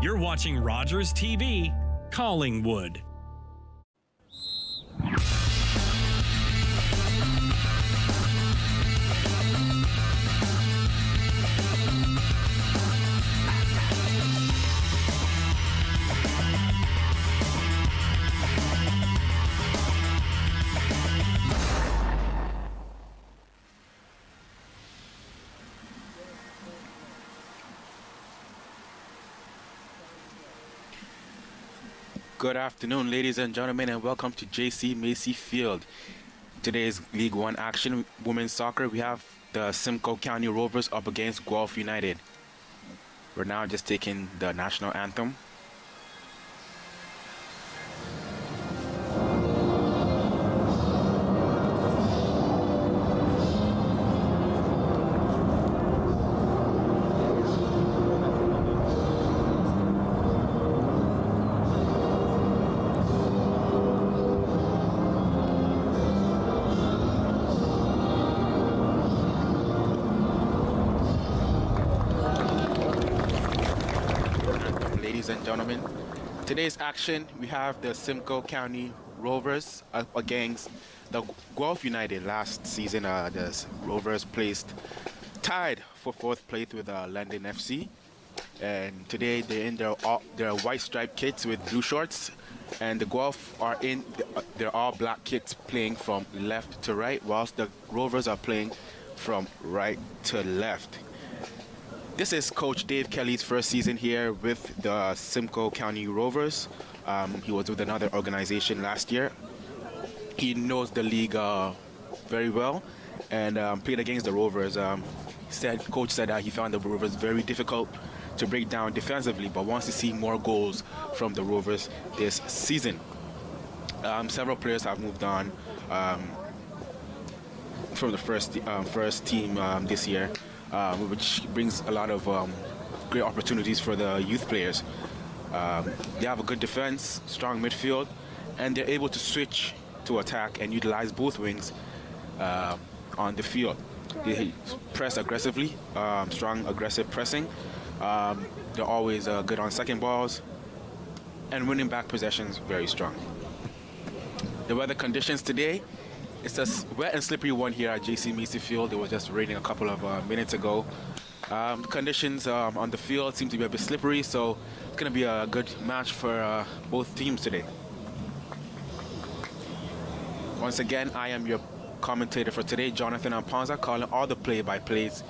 You're watching Rogers TV, Collingwood. Good afternoon, ladies and gentlemen, and welcome to J.C. Macy Field. Today's League One action, women's soccer. We have the Simcoe County Rovers up against Guelph United. We're now just taking the national anthem. Ladies and gentlemen, today's action, we have the Simcoe County Rovers up against the Guelph United. Last season, the Rovers placed tied for fourth place with London FC, and today they're in their white striped kits with blue shorts, and the Guelph are in their all black kits playing from left to right, whilst the Rovers are playing from right to left. This is Coach Dave Kelly's first season here with the Simcoe County Rovers. He was with another organization last year. He knows the league very well and played against the Rovers. Coach said that he found the Rovers very difficult to break down defensively, but wants to see more goals from the Rovers this season. Several players have moved on from the first team this year. Which brings a lot of great opportunities for the youth players. They have a good defense, strong midfield, and they're able to switch to attack and utilize both wings on the field. They press aggressively, strong aggressive pressing. They're always good on second balls, and winning back possessions very strong. The weather conditions today, it's a wet and slippery one here at J.C. Macy Field. It was just raining a couple of minutes ago. The conditions on the field seem to be a bit slippery, so it's going to be a good match for both teams today. Once again, I am your commentator for today, Jonathan Ampanza, calling all the play-by-plays.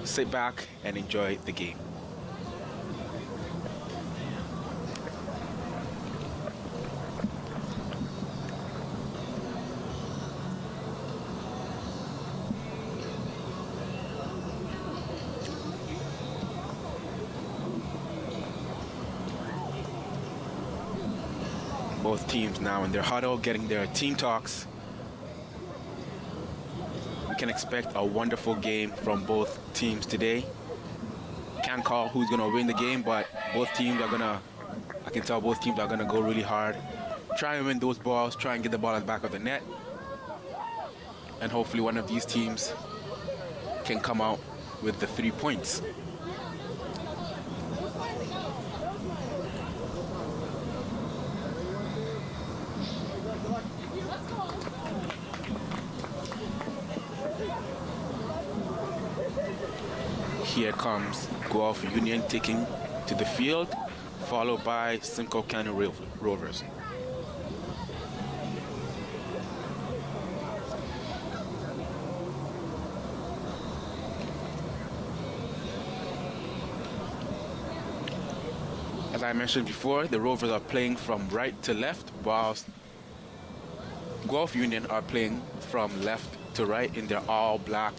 Sit back and enjoy the game. Both teams now in their huddle, getting their team talks. We can expect a wonderful game from both teams today. Can't call who's going to win the game, but both teams are going to, I can tell both teams are going to go really hard. Try and win those balls, try and get the ball at the back of the net. And hopefully one of these teams can come out with the 3 points. Here comes Guelph Union taking to the field, followed by Simcoe County Rovers. As I mentioned before, the Rovers are playing from right to left, whilst Guelph Union are playing from left to right in their all black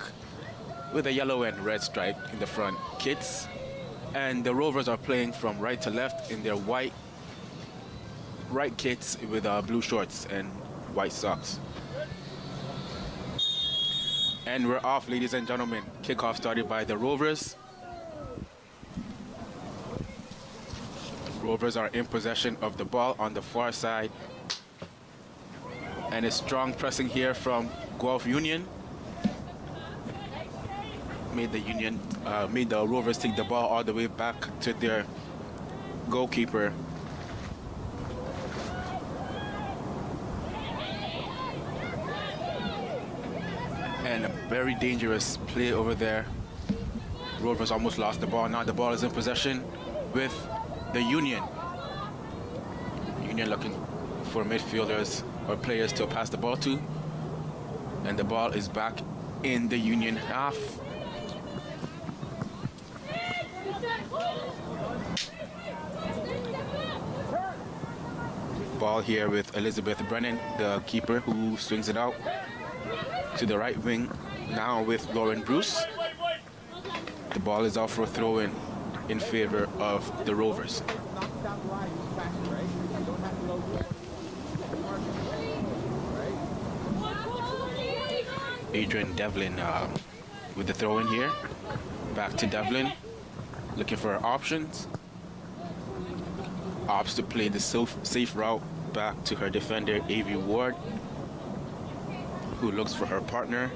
with a yellow and red stripe in the front kits. And the Rovers are playing from right to left in their right kits with blue shorts and white socks. And we're off, ladies and gentlemen. Kickoff started by the Rovers. Rovers are in possession of the ball on the far side. And a strong pressing here from Guelph Union. Made the Rovers take the ball all the way back to their goalkeeper. And a very dangerous play over there. Rovers almost lost the ball. Now the ball is in possession with the Union. Union looking for midfielders or players to pass the ball to. And the ball is back in the Union half. Ball here with Elizabeth Brennan, the keeper, who swings it out to the right wing. Now with Lauren Bruce. The ball is out for a throw-in in favor of the Rovers. Adrian Devlin with the throw-in here. Back to Devlin, looking for options. Opts to play the safe route back to her defender, Avi Ward, who looks for her partner,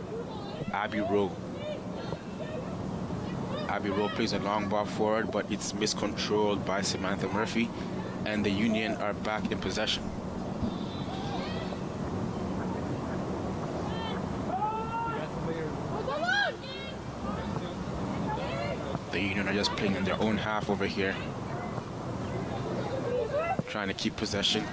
Abby Rowe. Abby Rowe plays a long ball forward, but it's miscontrolled by Samantha Murphy, and the Union are back in possession. The Union are just playing in their own half over here, trying to keep possession.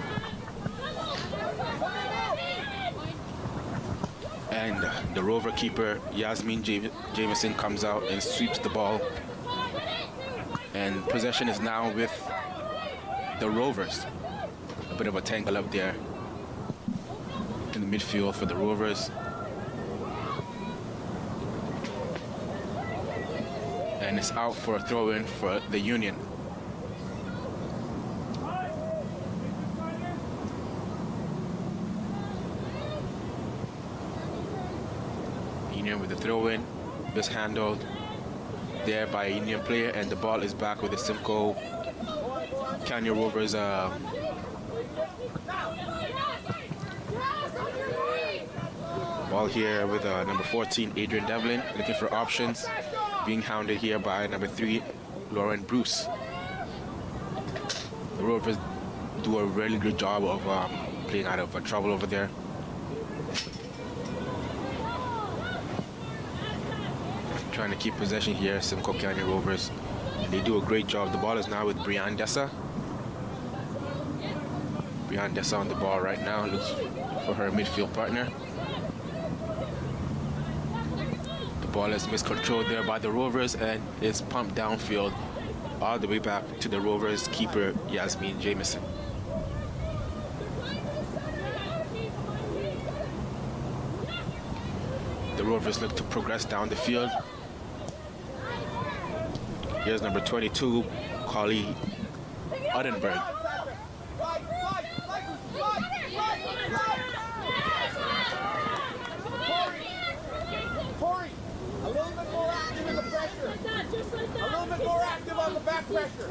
And the Rover keeper, Yasmin Jameson, comes out and sweeps the ball. And possession is now with the Rovers. A bit of a tangle up there in the midfield for the Rovers. And it's out for a throw-in for the Union. Union with the throw-in, mishandled there by a Union player, and the ball is back with the Simcoe County Rovers. Ball here with number 14, Adrian Devlin, looking for options, being hounded here by number 3, Lauren Bruce. The Rovers do a really good job of playing out of trouble over there. Trying to keep possession here, Simcoe County Rovers. They do a great job. The ball is now with Brianne Dessa. Brianne Dessa on the ball right now, looks for her midfield partner. The ball is miscontrolled there by the Rovers and is pumped downfield all the way back to the Rovers keeper, Yasmin Jameson. The Rovers look to progress down the field. Here's number 22, Collie Udenberg. Corey, a little bit more active in the pressure. A little bit more active on the back pressure.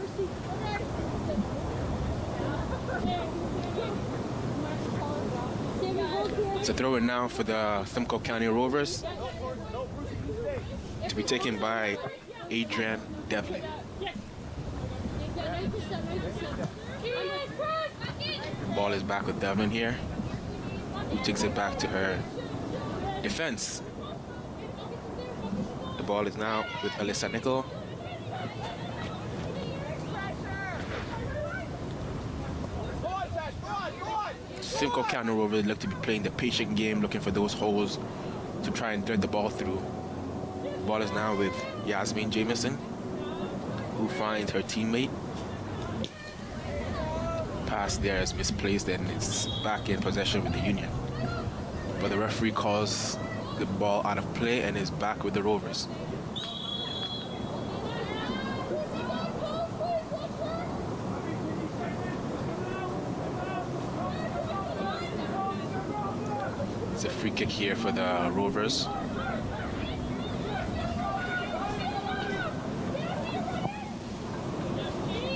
It's a throw-in now for the Simcoe County Rovers, to be taken by Adrian Devlin. Ball is back with Devlin here, who takes it back to her defense. The ball is now with Alyssa Nickel. Simcoe County Rovers look to be playing the patient game, looking for those holes to try and thread the ball through. The ball is now with Yasmin Jameson, who finds her teammate. Pass there is misplaced and it's back in possession with the Union. But the referee calls the ball out of play and is back with the Rovers. It's a free kick here for the Rovers.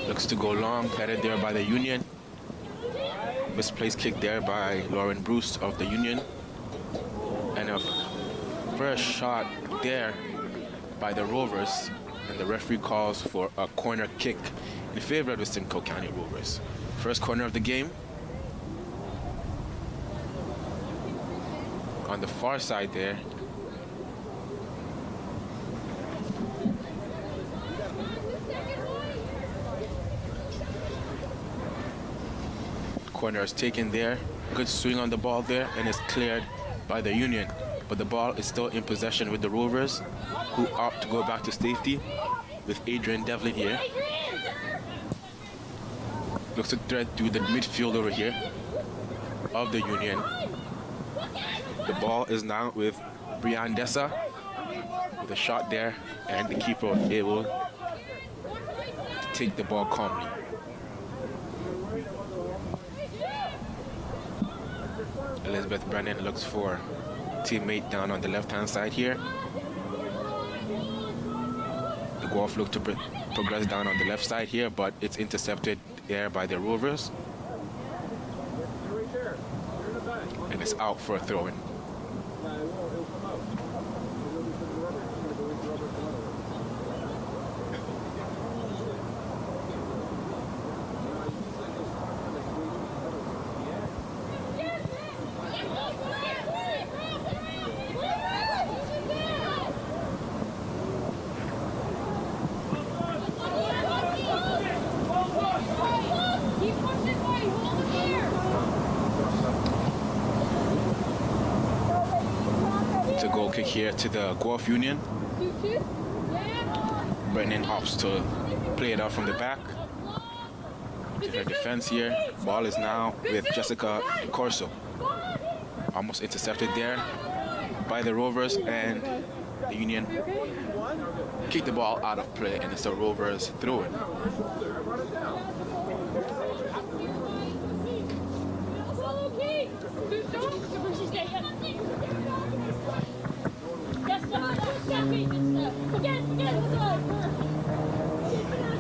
Looks to go long, headed there by the Union. Misplaced kick there by Lauren Bruce of the Union. And a first shot there by the Rovers. and the referee calls for a corner kick in favor of the Simcoe County Rovers. First corner of the game. On the far side there. Corner is taken there. Good swing on the ball there, and it's cleared by the Union. But the ball is still in possession with the Rovers, who opt to go back to safety with Adrian Devlin here. Looks to thread through the midfield over here of the Union. The ball is now with Brian Dessa with a shot there, and the keeper was able to take the ball calmly. Elizabeth Brennan looks for teammate down on the left-hand side here. The Guelph look to progress down on the left side here, but it's intercepted there by the Rovers. And it's out for a throw-in. Kick here to the Guelph Union. Brennan opts to play it out from the back to her defense here. Ball is now with Jessica Corso. Almost intercepted there by the Rovers, and the Union kick the ball out of play, and it's the Rovers throw-in.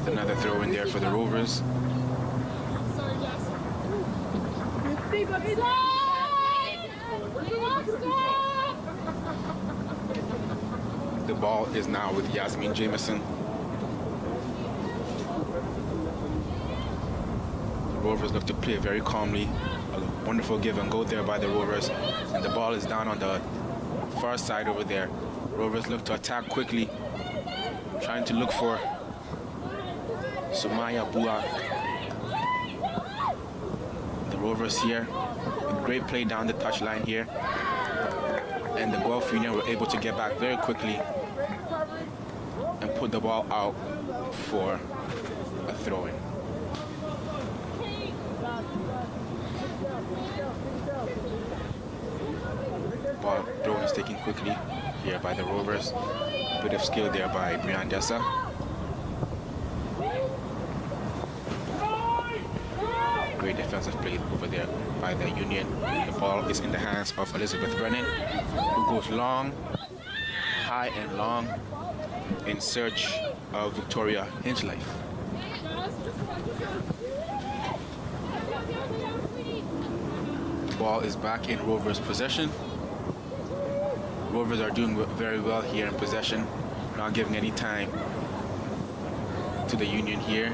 Another throw in there for the Rovers. The ball is now with Yasmin Jameson. The Rovers look to play very calmly. A wonderful give and go there by the Rovers. And the ball is down on the far side over there. Rovers look to attack quickly, trying to look for Sumaya Bua. The Rovers here, with great play down the touchline here. And the Guelph Union were able to get back very quickly and put the ball out for a throw-in. Ball throw is taken quickly here by the Rovers. Bit of skill there by Brian Dessa. Great defensive play over there by the Union. The ball is in the hands of Elizabeth Brennan, who goes long, high and long, in search of Victoria Hinchlife. Ball is back in Rovers' possession. Rovers are doing very well here in possession, not giving any time to the Union here.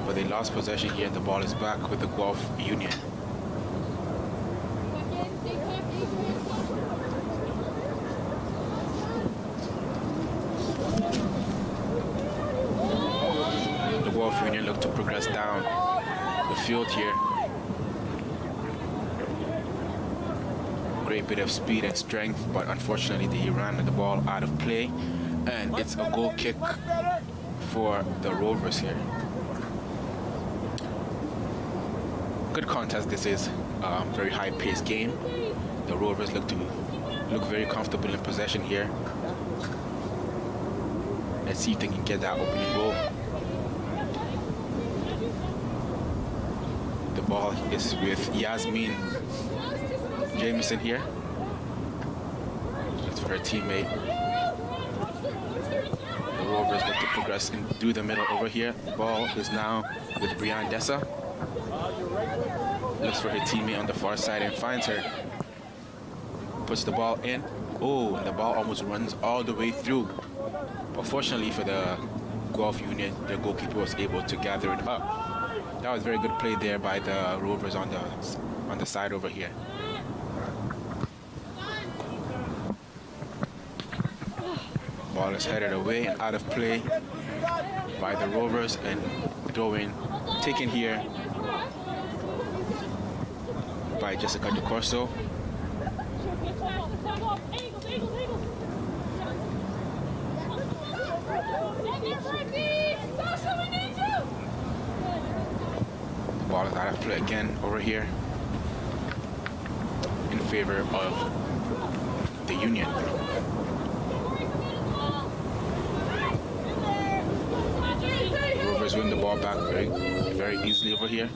But they lost possession here, and the ball is back with the Guelph Union. The Guelph Union look to progress down the field here. Great bit of speed and strength, but unfortunately they ran the ball out of play, and it's a goal kick for the Rovers here. Good contest this is. Very high-paced game. The Rovers look very comfortable in possession here. Let's see if they can get that opening goal. The ball is with Yasmin Jameson here. That's for her teammate. The Rovers look to progress through the middle over here. The ball is now with Brian Dessa. Looks for her teammate on the far side and finds her. Puts the ball in. Oh, and the ball almost runs all the way through. But fortunately for the Guelph Union, the goalkeeper was able to gather it up. That was very good play there by the Rovers on the side over here. Ball is headed away and out of play by the Rovers, and throw-in taken here by Jessica DeCorso. The ball is out of play again over here in favor of the Union. Rovers win the ball back very easily over here.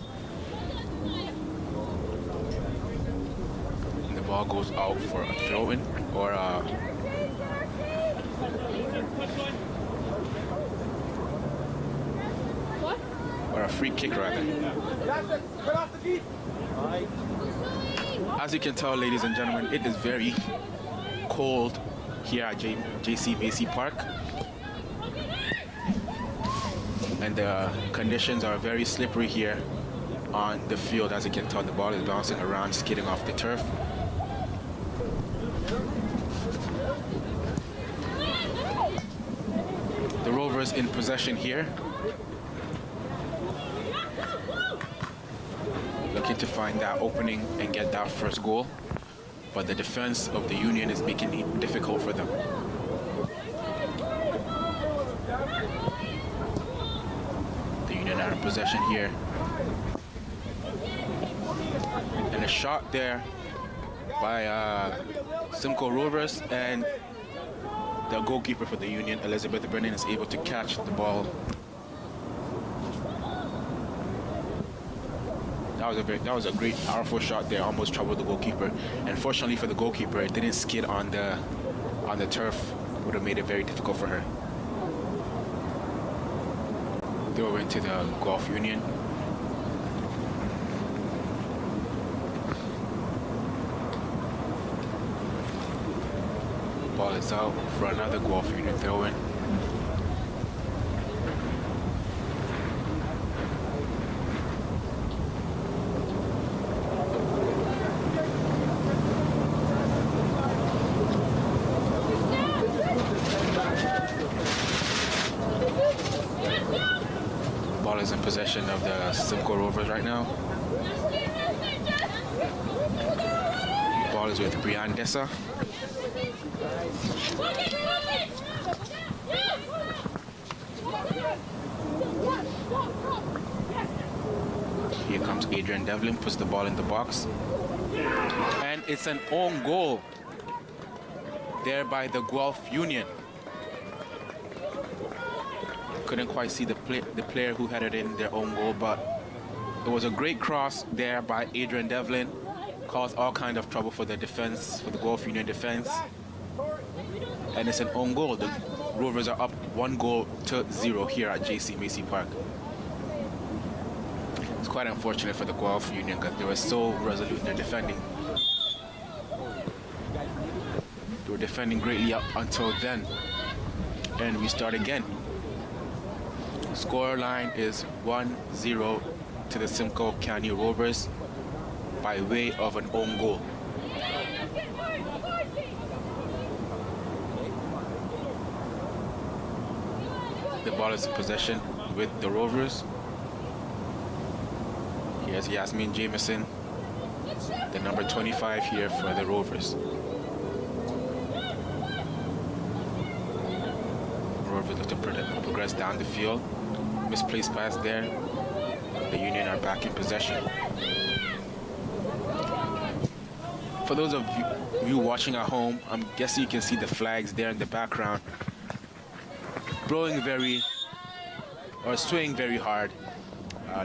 And the ball goes out for a throw-in or a free kick rather. As you can tell, ladies and gentlemen, it is very cold here at JC Macy Park. And the conditions are very slippery here on the field. As you can tell, the ball is bouncing around, skidding off the turf. The Rovers in possession here. Looking to find that opening and get that first goal. But the defense of the Union is making it difficult for them. Are in possession here, and a shot there by Simcoe Rovers, and the goalkeeper for the Union, Elizabeth Brennan, is able to catch the ball. That was a great, powerful shot there. Almost troubled the goalkeeper, and fortunately for the goalkeeper, it didn't skid on the turf. Would have made it very difficult for her. Throw into the Guelph Union. Ball is out for another Guelph Union throw-in. Is in possession of the Simcoe Rovers right now. Ball is with Brianne Dessa. Here comes Adrian Devlin, puts the ball in the box. And it's an own goal there by the Guelph Union. Couldn't quite see the player who had it in their own goal, but it was a great cross there by Adrian Devlin. Caused all kind of trouble for the defense, for the Guelph Union defense. And it's an own goal. The Rovers are up 1-0 here at JC Macy Park. It's quite unfortunate for the Guelph Union because they were so resolute in their defending. They were defending greatly up until then. And we start again. Score line is 1-0 to the Simcoe County Rovers by way of an own goal. The ball is in possession with the Rovers. Here's Yasmin Jameson, the number 25 here for the Rovers. Rovers look to progress down the field. Misplaced pass there. The Union are back in possession. For those of you watching at home, I'm guessing you can see the flags there in the background. Blowing swaying very hard.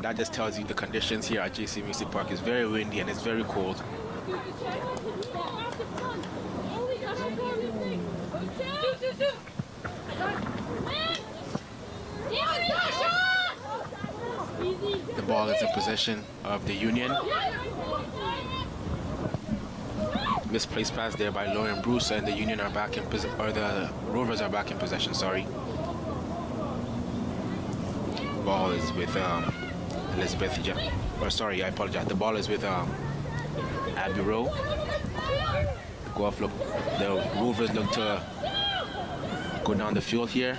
That just tells you the conditions here at JC Macy Park is very windy and it's very cold. The ball is in possession of the Union. misplaced pass there by Lauren Bruce, and the Union are back in the Rovers are back in possession. Sorry. Ball is with Elizabeth. Sorry, I apologize. The ball is with Abby Rowe. Guelph the Rovers look to go down the field here.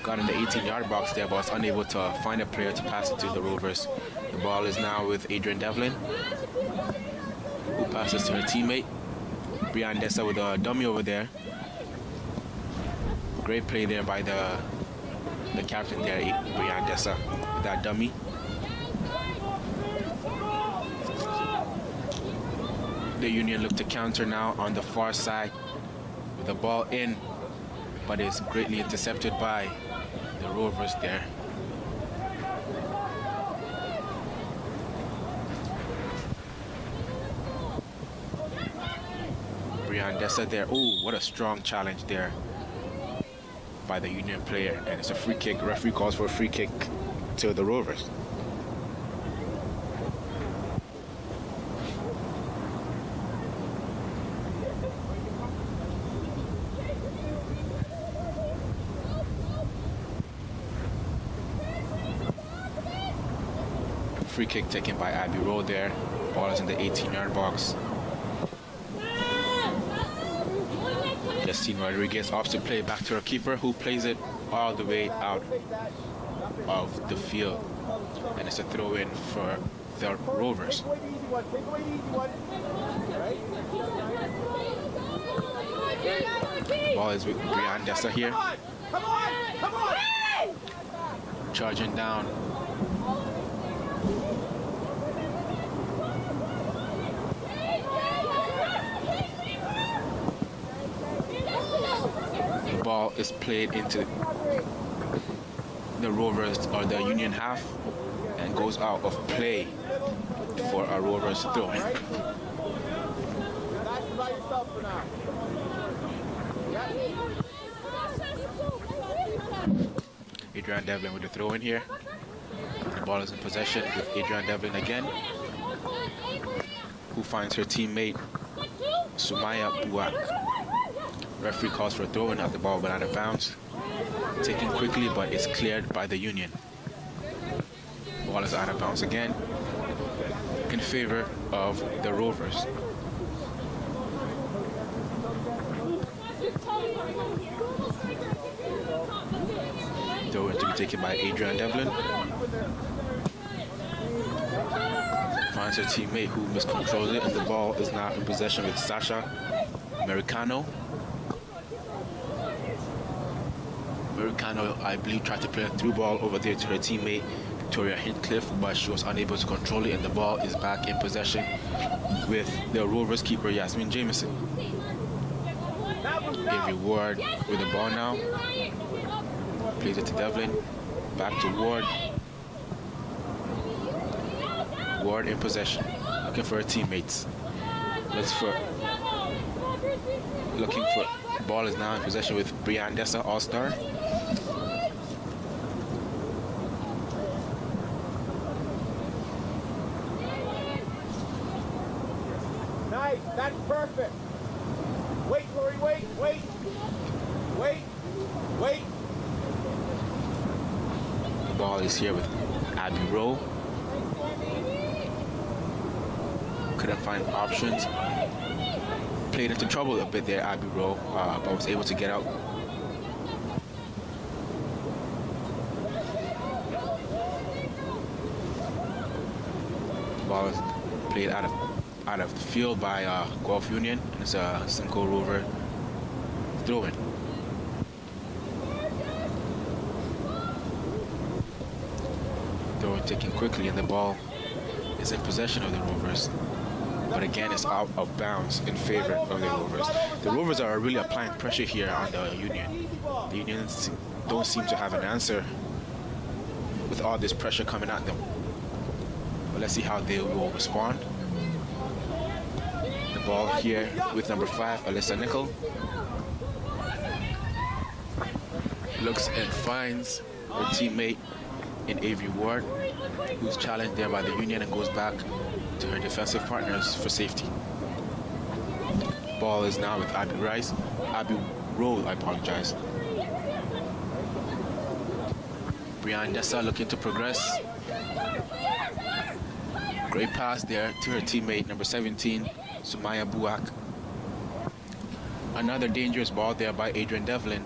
Got in the 18-yard box there, but was unable to find a player to pass it to the Rovers. The ball is now with Adrian Devlin, who passes to her teammate. Brian Dessa with a dummy over there. Great play there by the captain there, Brian Dessa, with that dummy. The Union look to counter now on the far side with the ball in, but it's greatly intercepted by the Rovers there. Brian Dessa there. Oh, what a strong challenge there by the Union player, and it's a free kick. Referee calls for a free kick to the Rovers. Free kick taken by Abby Rowe there. Ball is in the 18-yard box. Justine Rodriguez opts to play back to her keeper, who plays it all the way out of the field. And it's a throw-in for the Rovers. Ball is with Brian Dessa here. Charging down. Ball is played into the Rovers or the Union half and goes out of play for a Rovers throw. Adrian Devlin with the throw in here. The ball is in possession with Adrian Devlin again, who finds her teammate Sumaya Buak. Referee calls for a throw-in at the ball went out of bounds. Taken quickly, but it's cleared by the Union. Ball is out of bounds again in favor of the Rovers. Throw-in to be taken by Adrian Devlin. Finds her teammate who miscontrols it, and the ball is now in possession with Sasha Americano. Americano, I believe, tried to play a through ball over there to her teammate Victoria Hincliffe, but she was unable to control it, and the ball is back in possession with the Rovers keeper Yasmin Jameson. Avery Ward with the ball now. Plays it to Devlin. Back to Ward. Ward in possession, looking for her teammates. Looking for ball is now in possession with Brian Dessa, All-Star. Nice, that's perfect. Wait, Lori, wait. The ball is here with Abby Rowe. Couldn't find options. Played into trouble a bit there, Abby Rowe, but was able to get out. Ball is played out of the field by Guelph Union, and it's a Simcoe Rover throw-in. Throw-in taken quickly, and the ball is in possession of the Rovers. But again, it's out of bounds in favor of the Rovers. The Rovers are really applying pressure here on the Union. The Unions don't seem to have an answer with all this pressure coming at them. But let's see how they will respond. The ball here with number 5, Alyssa Nickel. Looks and finds her teammate in Avery Ward, who's challenged there by the Union and goes back to her defensive partners for safety. Ball is now with Abby Rowe, I apologize. Brianne Dessa looking to progress. Great pass there to her teammate, number 17, Sumaya Buak. Another dangerous ball there by Adrian Devlin.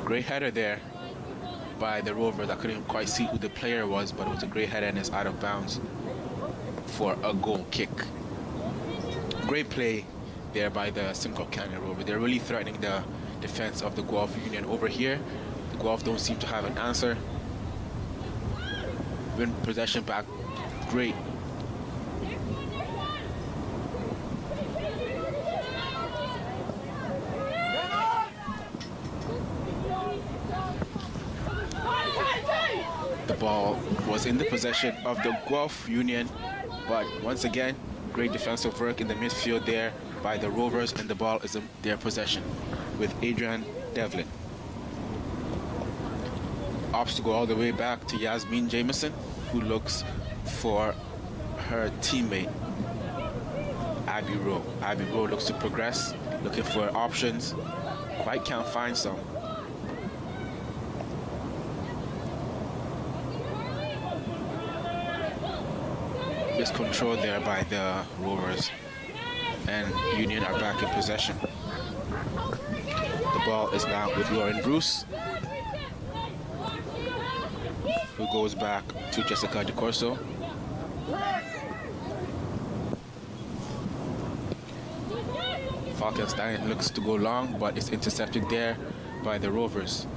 Great header there by the Rovers. I couldn't quite see who the player was, but it was a great header and it's out of bounds for a goal kick. Great play there by the Simcoe County Rovers. They're really threatening the defense of the Guelph Union over here. The Guelph don't seem to have an answer. Win possession back. Great. The ball was in the possession of the Guelph Union, but once again, great defensive work in the midfield there by the Rovers, and the ball is in their possession with Adrian Devlin. Opts to go all the way back to Yasmin Jameson, who looks for her teammate, Abby Rowe. Abby Rowe looks to progress, looking for options. Quite can't find some. Miscontrol there by the Rovers, and Union are back in possession. The ball is now with Lauren Bruce, who goes back to Jessica DeCorso. Falkenstein looks to go long, but it's intercepted there by the Rovers.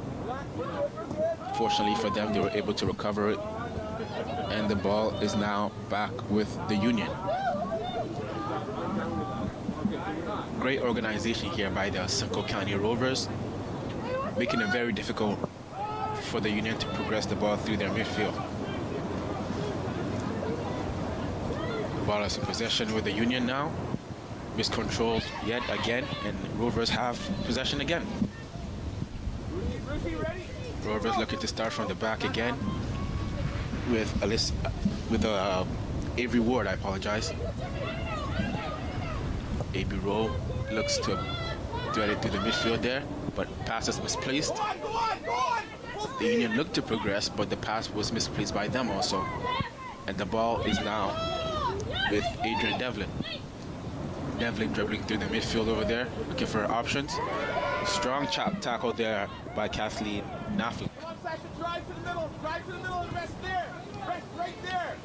Fortunately for them, they were able to recover it, and the ball is now back with the Union. Great organization here by the Simcoe County Rovers, making it very difficult for the Union to progress the ball through their midfield. The ball is in possession with the Union now. Miscontrolled yet again, and Rovers have possession again. Rovers looking to start from the back again with Avery Ward, I apologize. Avery Rowe looks to thread it through the midfield there, but pass is misplaced. The Union looked to progress, but the pass was misplaced by them also. And the ball is now with Adrian Devlin. Devlin dribbling through the midfield over there, looking for options. Strong tackle there by Kathleen Knaflick. Drive to the middle, and rest there. Rest right there.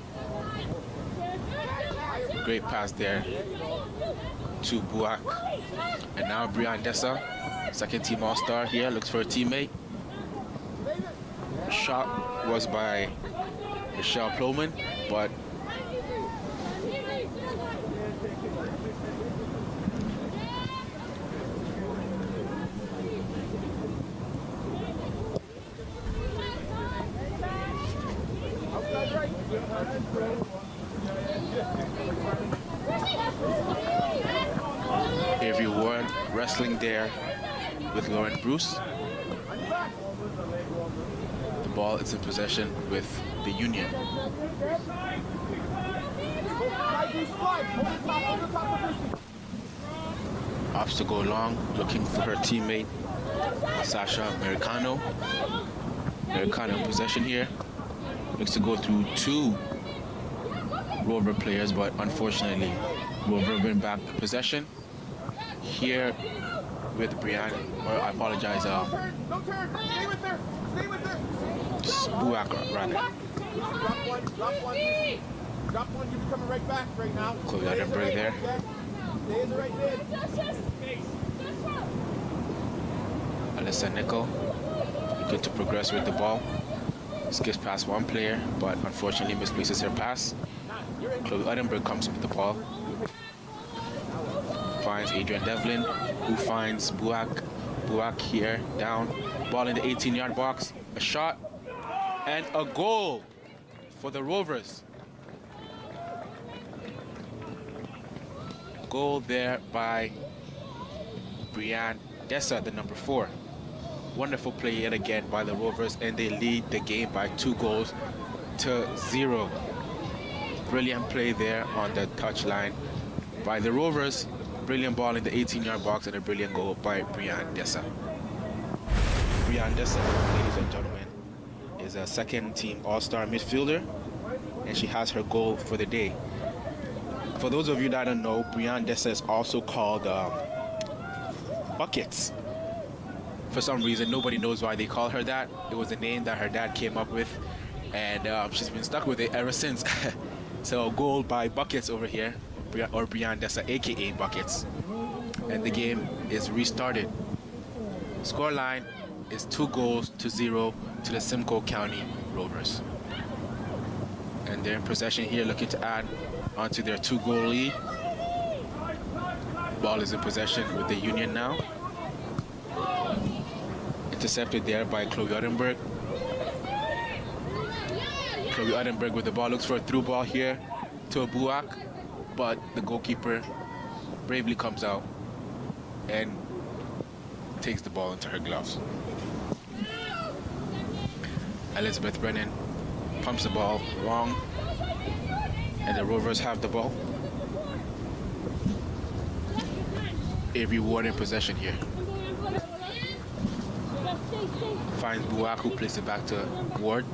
Great pass there to Buak. And now Brianne Dessa, second team All-Star here, looks for a teammate. Shot was by Michelle Plowman, but Avery Ward wrestling there with Lauren Bruce. The ball is in possession with the Union. Opts to go long, looking for her teammate, Sasha Americano. Americano in possession here. Looks to go through two Rover players, but unfortunately, Rover win back possession. Here with Brianne, or I apologize, Don't turn. Stay with her. Buak, rather. Drop one. Drop one, you're coming right back right now. Chloe Edinburgh there. Stay in the right mid. Alyssa Nickel, good to progress with the ball. Skips past one player, but unfortunately misplaces her pass. Chloe Edinburgh comes with the ball. Finds Adrian Devlin, who finds Buak. Buak here, down. Ball in the 18-yard box. A shot and a goal for the Rovers. Goal there by Brianne Dessa, the number 4. Wonderful play yet again by the Rovers, and they lead the game by 2-0. Brilliant play there on the touchline by the Rovers. Brilliant ball in the 18-yard box and a brilliant goal by Brian Dessa. Brian Dessa, ladies and gentlemen, is a second-team All-Star midfielder, and she has her goal for the day. For those of you that don't know, Brian Dessa is also called Buckets. For some reason, nobody knows why they call her that. It was a name that her dad came up with, and she's been stuck with it ever since. So goal by Buckets over here, or Brian Dessa, aka Buckets. And the game is restarted. Scoreline is 2-0 to the Simcoe County Rovers. And they're in possession here, looking to add onto their 2-goal lead. Ball is in possession with the Union now. Intercepted there by Chloe Ottenberg. Chloe Ottenberg with the ball, looks for a through ball here to a Buak, but the goalkeeper bravely comes out and takes the ball into her gloves. Elizabeth Brennan pumps the ball long, and the Rovers have the ball. Avery Ward in possession here. Finds Buak, who plays it back to Ward.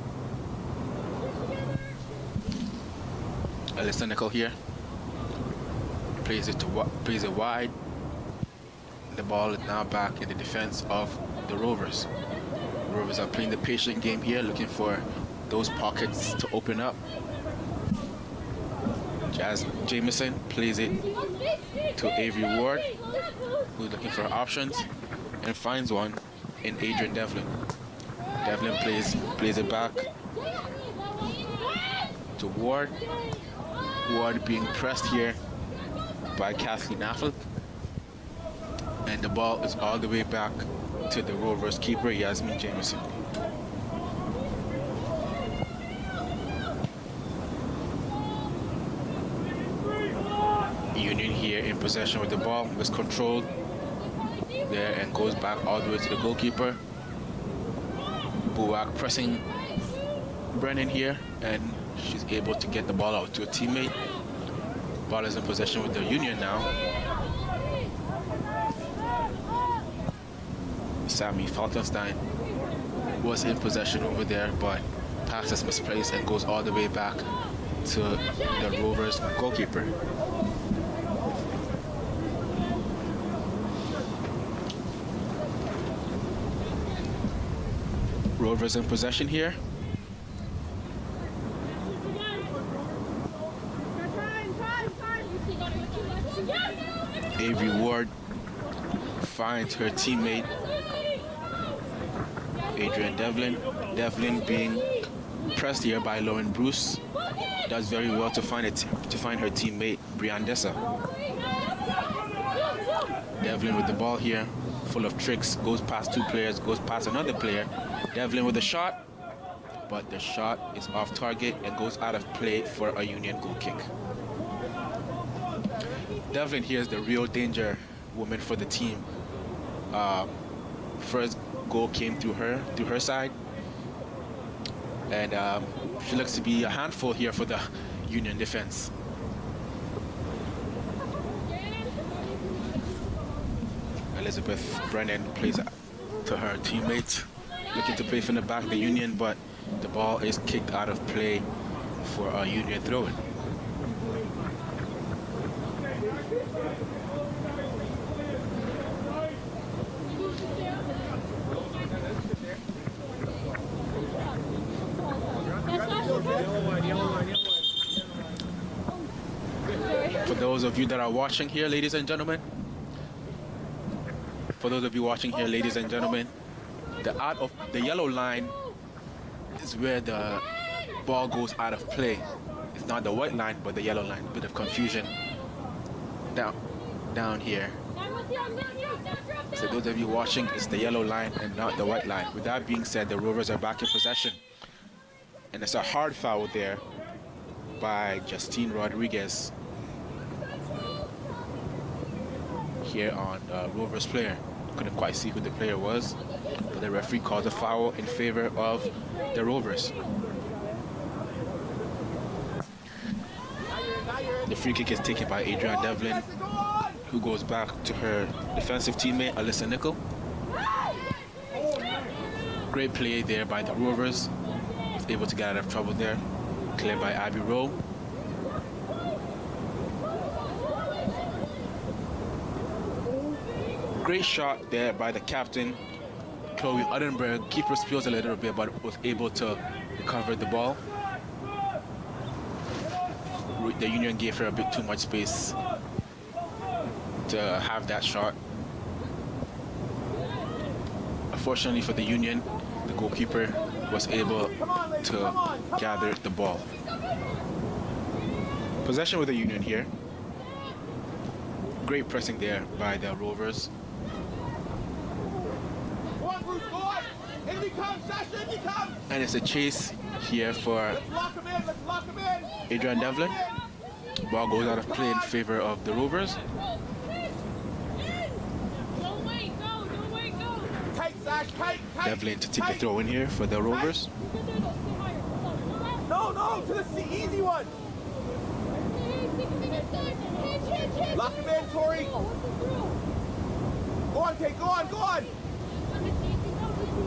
Alyssa Nickel here. Plays it wide. The ball is now back in the defense of the Rovers. The Rovers are playing the patient game here, looking for those pockets to open up. Jazz Jameson plays it to Avery Ward, who's looking for options, and finds one in Adrian Devlin. Devlin plays it back to Ward. Ward being pressed here by Kathleen Affleck. And the ball is all the way back to the Rovers keeper, Yasmin Jameson. Union here in possession with the ball, was controlled there and goes back all the way to the goalkeeper. Buak pressing Brennan here, and she's able to get the ball out to a teammate. Ball is in possession with the Union now. Sammy Falkenstein was in possession over there, but pass is misplaced and goes all the way back to the Rovers goalkeeper. Rovers in possession here. Avery Ward finds her teammate Adrian Devlin. Devlin being pressed here by Lauren Bruce, does very well to find her teammate Brian Dessa. Devlin with the ball here, full of tricks, goes past two players, goes past another player. Devlin with a shot, but the shot is off target and goes out of play for a Union goal kick. Devlin here is the real danger woman for the team. First goal came through her side, and she looks to be a handful here for the Union defense. Elizabeth Brennan plays to her teammates, looking to play from the back of the Union, but the ball is kicked out of play for a Union throw-in. For those of you that are watching here, ladies and gentlemen, the yellow line is where the ball goes out of play. It's not the white line, but the yellow line. Bit of confusion down here. So those of you watching, it's the yellow line and not the white line. With that being said, the Rovers are back in possession. And it's a hard foul there by Justine Rodriguez here on Rovers player. Couldn't quite see who the player was, but the referee called a foul in favor of the Rovers. The free kick is taken by Adrian Devlin, who goes back to her defensive teammate, Alyssa Nicol. Great play there by the Rovers. Was able to get out of trouble there. Cleared by Abby Rowe. Great shot there by the captain, Chloe Uddenberg. Keeper spills a little bit, but was able to recover the ball. The Union gave her a bit too much space to have that shot. Unfortunately for the Union, the goalkeeper was able to gather the ball. Possession with the Union here. Great pressing there by the Rovers. And it's a chase here for Adrian Devlin. Ball goes out of play in favor of the Rovers. Devlin to take the throw in here for the Rovers. No, to the easy one. Lock him in, Tori. Go on, Kate, go on.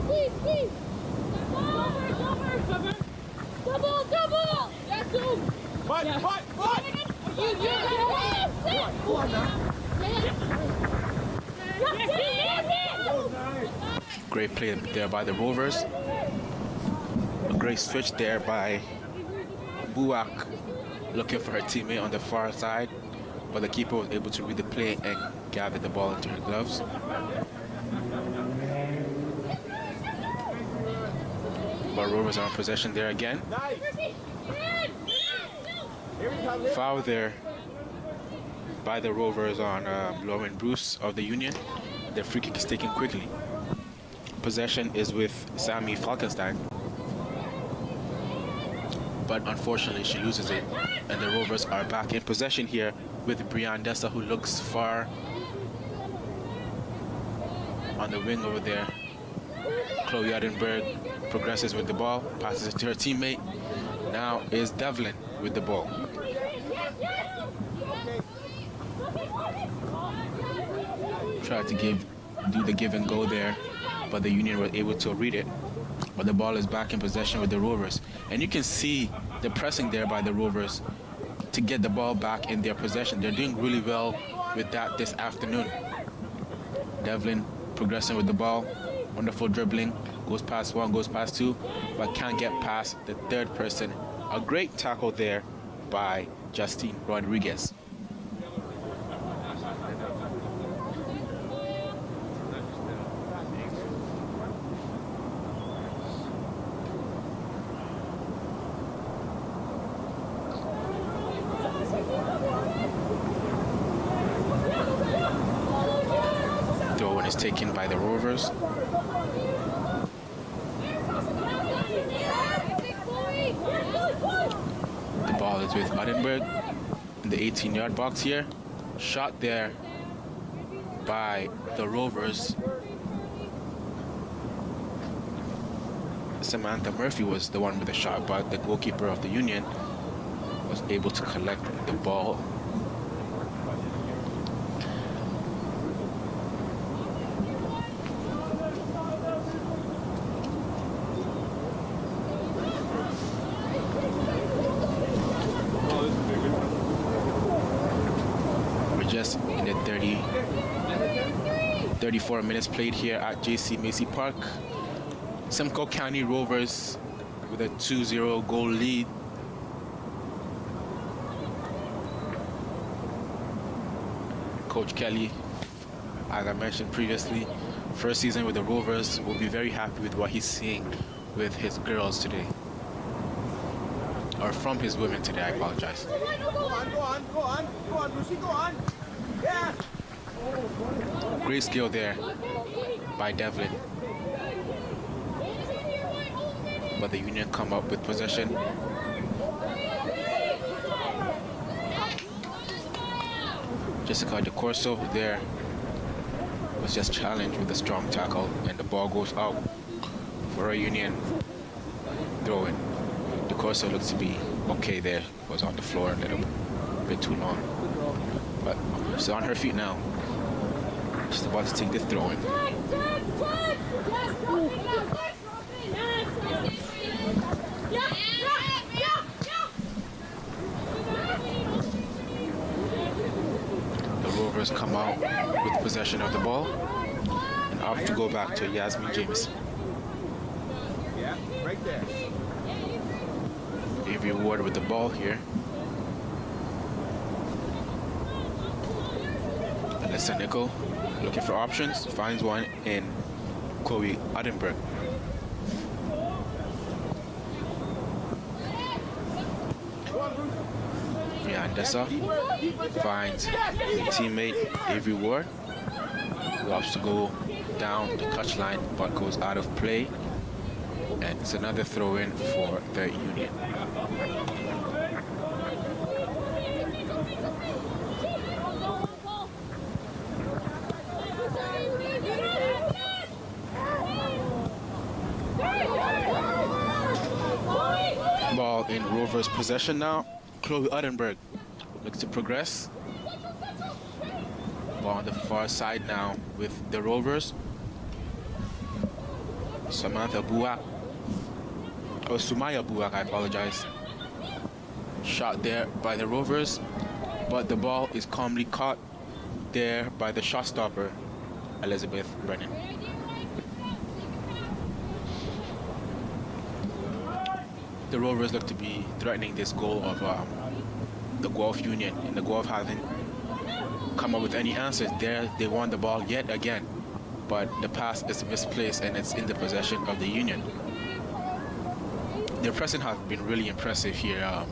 Please. Double. That's two. But. Go on now. Great play there by the Rovers. A great switch there by Buak, looking for her teammate on the far side, but the keeper was able to read the play and gather the ball into her gloves. But Rovers are in possession there again. Nice. Foul there by the Rovers on Lauren Bruce of the Union. The free kick is taken quickly. Possession is with Sammy Falkenstein, but unfortunately she loses it, and the Rovers are back in possession here with Brianne Dessa, who looks far on the wing over there. Chloe Uddenberg progresses with the ball, passes it to her teammate. Now is Devlin with the ball. Tried to do the give and go there, but the Union were able to read it. But the ball is back in possession with the Rovers. And you can see the pressing there by the Rovers to get the ball back in their possession. They're doing really well with that this afternoon. Devlin progressing with the ball. Wonderful dribbling. Goes past one, goes past two, but can't get past the third person. A great tackle there by Justine Rodriguez. Throw in is taken by the Rovers. The ball is with Uddenberg in the 18-yard box here. Shot there by the Rovers. Samantha Murphy was the one with the shot, but the goalkeeper of the Union was able to collect the ball. Just in the 34 minutes played here at J.C. Macy Park. Simcoe County Rovers with a 2-0 goal lead. Coach Kelly, as I mentioned previously, first season with the Rovers, will be very happy with what he's seeing with his girls today. Or from his women today, I apologize. Go on, Lucy, go on. Yeah. Great skill there by Devlin. But the Union come up with possession. Jessica DeCorso there was just challenged with a strong tackle, and the ball goes out for a Union throw-in. The Corso looks to be okay there. Was on the floor a little bit too long, but she's on her feet now. She's about to take the throw-in. The Rovers come out with possession of the ball and opt to go back to Yasmin James. Yeah, right there. Avery Ward with the ball here. Alyssa Nickel looking for options, finds one in Chloe Ottenberg. Dessa finds her teammate Avery Ward, who opts to go down the touchline but goes out of play, and it's another throw-in for the Union. Ball in Rovers' possession now. Chloe Ottenberg looks to progress. Ball on the far side now with the Rovers. Samantha Buak, or Sumaya Buak, I apologize. Shot there by the Rovers, but the ball is calmly caught there by the shot stopper, Elizabeth Brennan. The Rovers look to be threatening this goal of the Guelph Union, and the Guelph haven't come up with any answers there. They won the ball yet again, but the pass is misplaced and it's in the possession of the Union. Their pressing has been really impressive here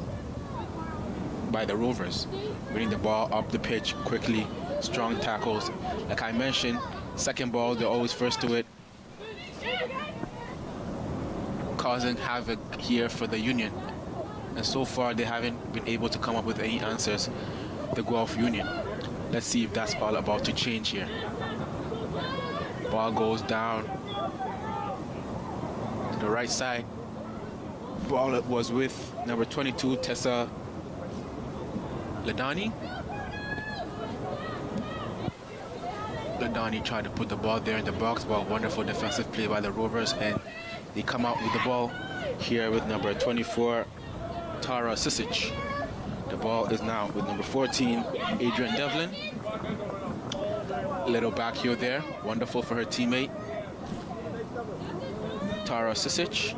by the Rovers, winning the ball up the pitch quickly, strong tackles. Like I mentioned, second ball, they're always first to it, causing havoc here for the Union. And so far, they haven't been able to come up with any answers, the Guelph Union. Let's see if that's all about to change here. Ball goes down to the right side. Ball was with number 22, Tessa Ladani. Ladani tried to put the ball there in the box, but wonderful defensive play by the Rovers, and they come out with the ball here with number 24, Tara Sisic. The ball is now with number 14, Adrian Devlin. Little back heel there, wonderful for her teammate, Tara Sisic,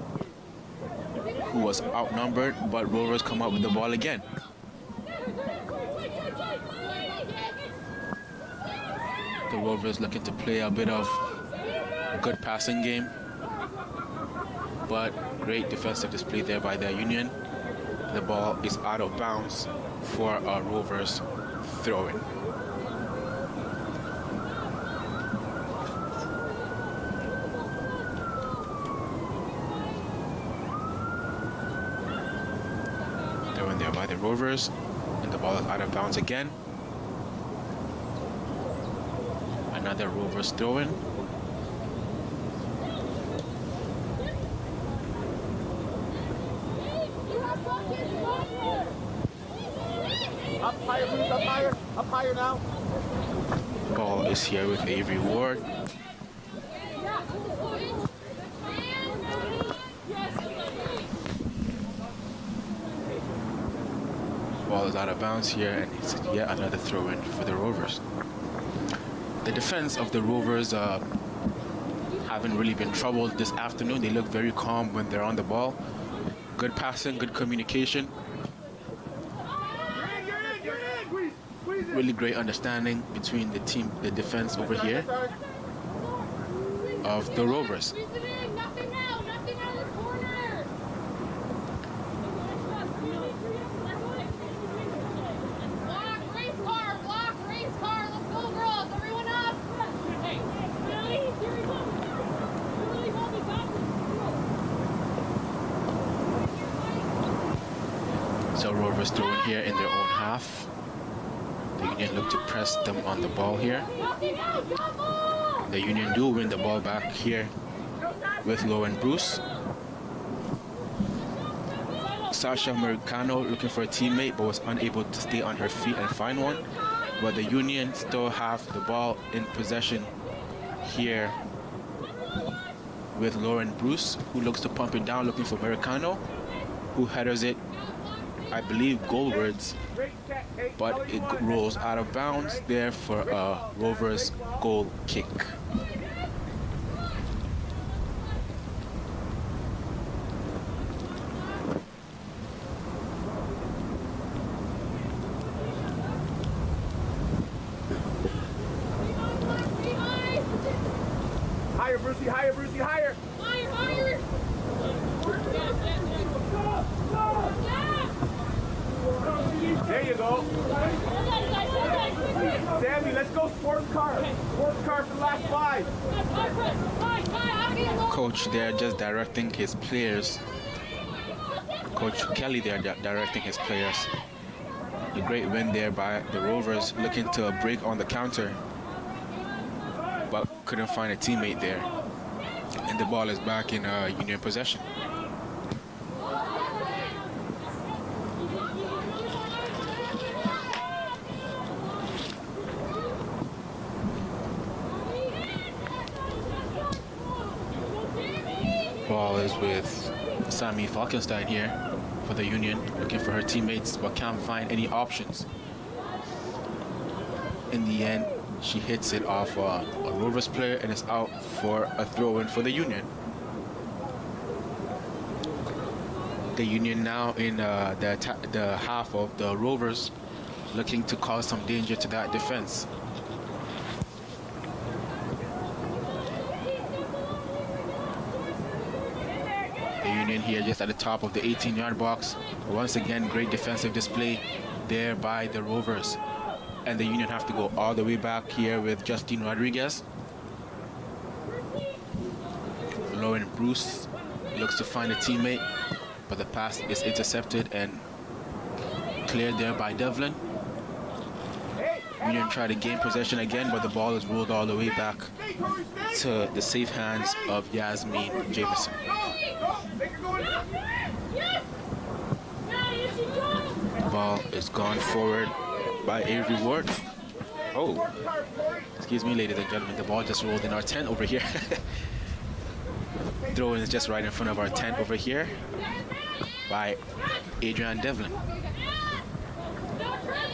who was outnumbered, but Rovers come out with the ball again. The Rovers looking to play a bit of good passing game, but great defensive display there by the Union. The ball is out of bounds for a Rovers throw-in. Throw-in there by the Rovers, and the ball is out of bounds again. Another Rovers throw-in. Up higher, please, up higher now. Ball is here with Avery Ward. Ball is out of bounds here, and it's yet another throw-in for the Rovers. The defense of the Rovers haven't really been troubled this afternoon. They look very calm when they're on the ball. Good passing, good communication. Really great understanding between the team, the defense over here of the Rovers. So Rovers throwing here in their own half. The Union look to press them on the ball here. The Union do win the ball back here with Lauren Bruce. Sasha Americano looking for a teammate but was unable to stay on her feet and find one. But the Union still have the ball in possession here with Lauren Bruce, who looks to pump it down looking for Americano, who headers it, I believe, goalwards, but it rolls out of bounds there for a Rovers goal kick. Higher, Brucey, higher, Brucey, higher. Higher, higher. There you go. Sammy, let's go sports car. Sports car for the last 5. Coach there just directing his players. Coach Kelly there directing his players. A great win there by the Rovers, looking to break on the counter, but couldn't find a teammate there. And the ball is back in Union possession. Ball is with Sammy Falkenstein here for the Union, looking for her teammates but can't find any options. In the end, she hits it off a Rovers player and is out for a throw-in for the Union. The Union now in the half of the Rovers, looking to cause some danger to that defense. The Union here just at the top of the 18-yard box. Once again, great defensive display there by the Rovers. And the Union have to go all the way back here with Justine Rodriguez. Lauren Bruce looks to find a teammate, but the pass is intercepted and cleared there by Devlin. Union try to gain possession again, but the ball is rolled all the way back to the safe hands of Yasmin Jameson. The ball is gone forward by Avery Ward. Oh, excuse me, ladies and gentlemen, the ball just rolled in our tent over here. Throw-in is just right in front of our tent over here by Adrian Devlin.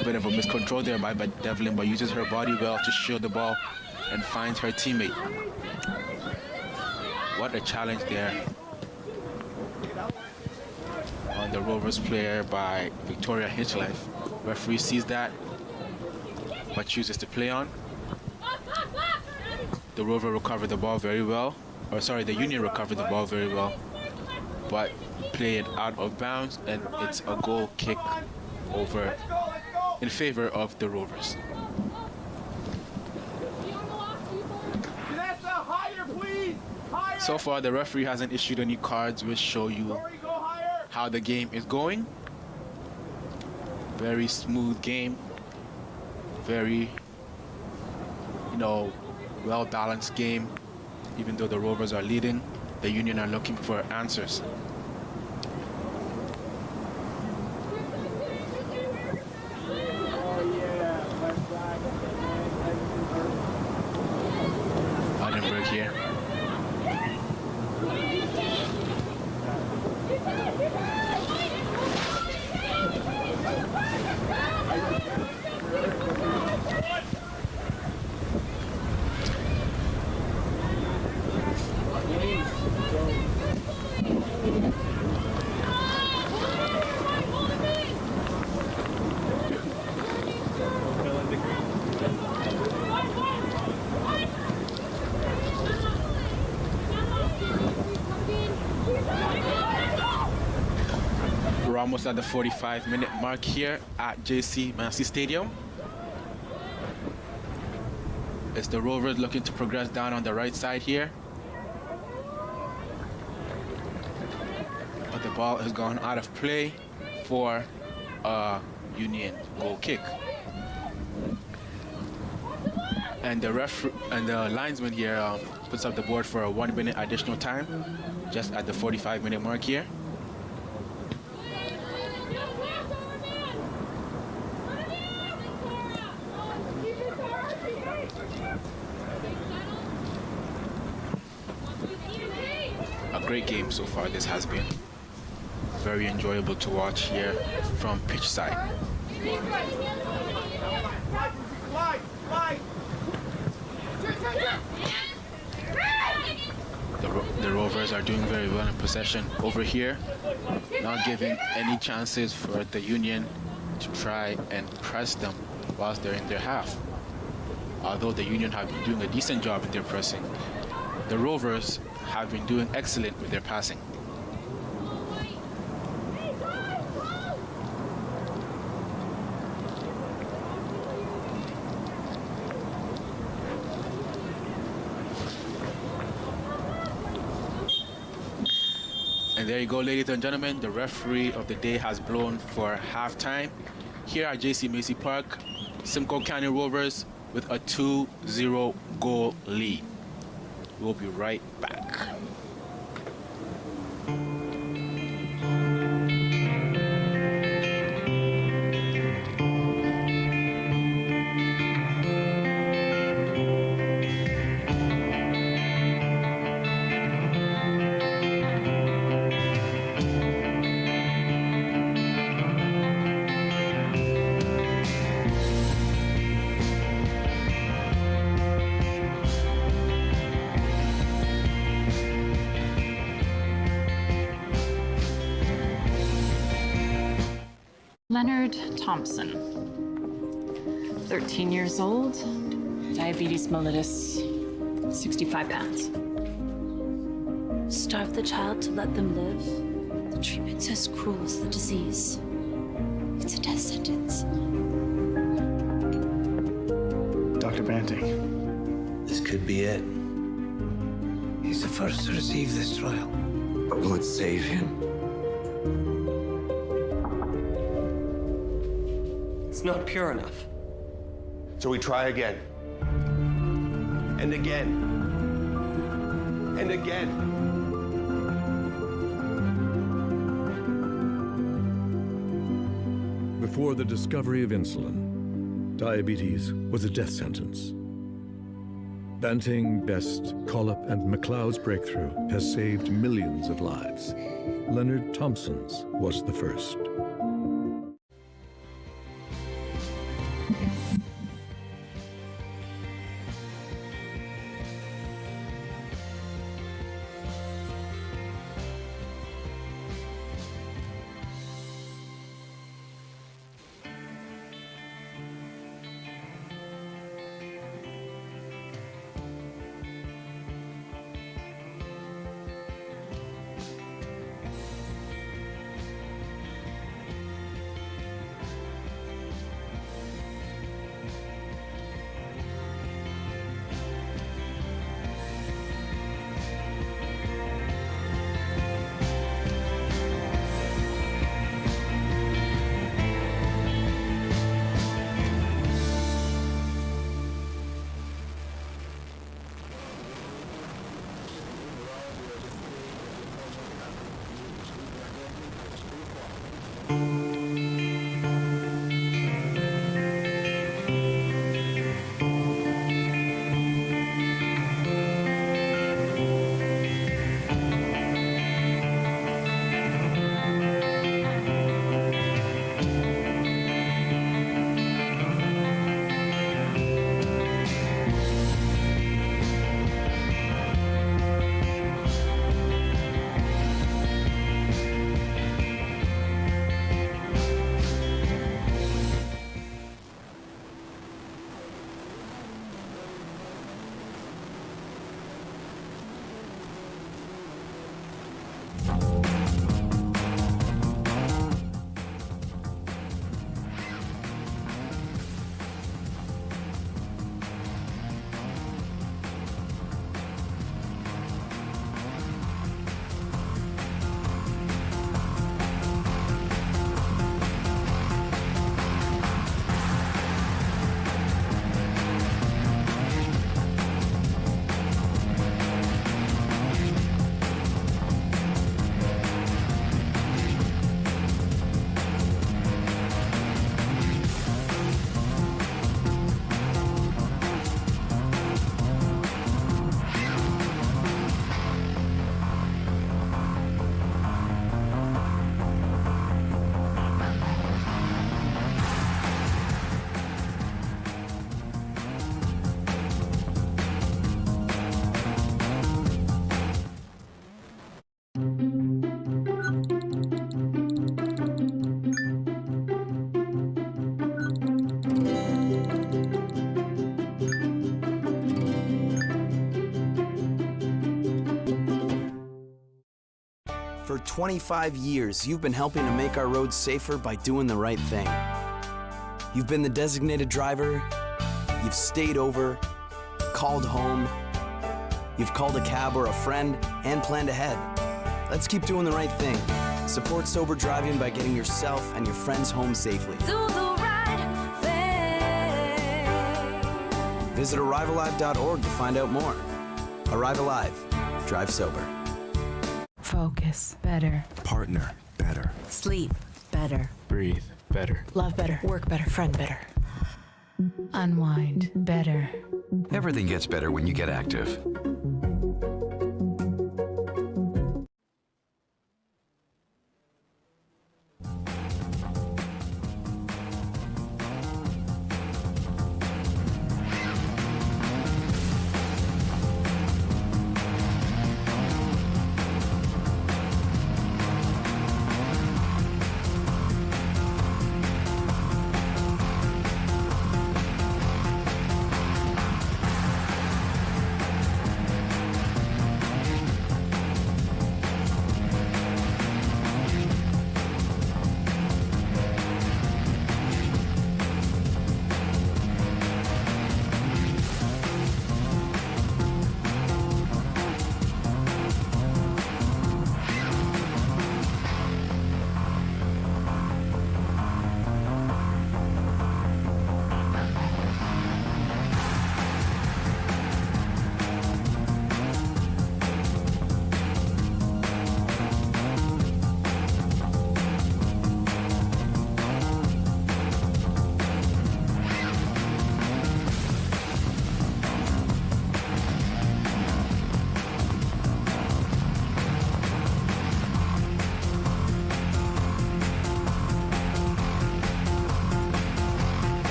A bit of a miscontrol there by Devlin, but uses her body well to shield the ball and finds her teammate. What a challenge there on the Rovers player by Victoria Hinchlife. Referee sees that, but chooses to play on. The Rover recovered the ball very well. Or sorry, the Union recovered the ball very well, but played out of bounds, and it's a goal kick over in favor of the Rovers. So far, the referee hasn't issued any cards which show you how the game is going. Very smooth game. Very, well-balanced game. Even though the Rovers are leading, the Union are looking for answers. Vandenberg here. We're almost at the 45-minute mark here at JC Massey Stadium. It's the Rovers looking to progress down on the right side here. But the ball has gone out of play for a Union goal kick. And the linesman here puts up the board for a 1 minute additional time, just at the 45-minute mark here. A great game so far this has been. Very enjoyable to watch here from pitch side. The Rovers are doing very well in possession over here, not giving any chances for the Union to try and press them whilst they're in their half. Although the Union have been doing a decent job with their pressing, the Rovers have been doing excellent with their passing. And there you go, ladies and gentlemen. The referee of the day has blown for halftime. Here at J.C. Macy Park, Simcoe County Rovers with a 2-0 goal lead. We'll be right back. Leonard Thompson, 13 years old, diabetes mellitus, 65 pounds. Starve the child to let them live. The treatment's as cruel as the disease. It's a death sentence. Dr. Banting. This could be it. He's the first to receive this trial. But will it save him? It's not pure enough. So we try again. And again. And again. Before the discovery of insulin, diabetes was a death sentence. Banting, Best, Collop, and McLeod's breakthrough has saved millions of lives. Leonard Thompson's was the first. For 25 years, you've been helping to make our roads safer by doing the right thing. You've been the designated driver, you've stayed over, called home, you've called a cab or a friend, and planned ahead. Let's keep doing the right thing. Support sober driving by getting yourself and your friends home safely. Do the right thing. Visit ArriveAlive.org to find out more. Arrive Alive. Drive sober. Focus better. Partner better. Sleep better. Breathe better. Love better. Work better. Friend better. Unwind better. Everything gets better when you get active.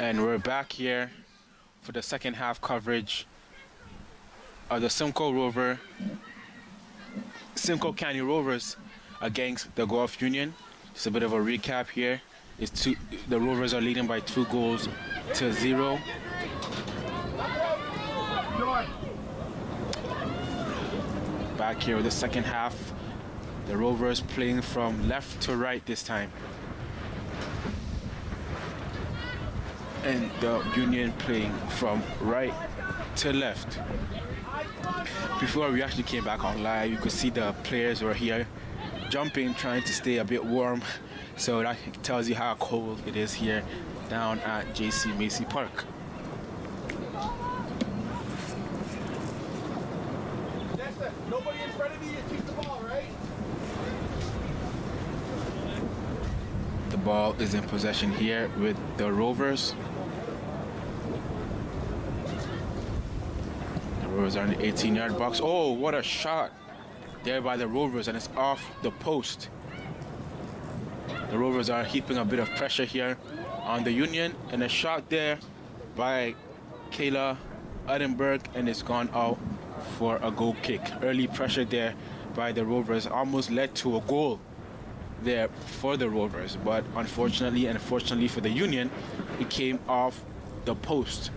And we're back here for the second half coverage of the Simcoe County Rovers against the Guelph Union. Just a bit of a recap here. The Rovers are leading by 2-0. Back here with the second half. The Rovers playing from left to right this time. And the Union playing from right to left. Before we actually came back on live, you could see the players were here jumping, trying to stay a bit warm. So that tells you how cold it is here down at J.C. Macy Park. Nobody in front of you, you keep the ball, right? The ball is in possession here with the Rovers. The Rovers are in the 18-yard box. Oh, what a shot there by the Rovers, and it's off the post. The Rovers are heaping a bit of pressure here on the Union, and a shot there by Kayla Edinburgh, and it's gone out for a goal kick. Early pressure there by the Rovers almost led to a goal there for the Rovers, but unfortunately and fortunately for the Union, it came off the post.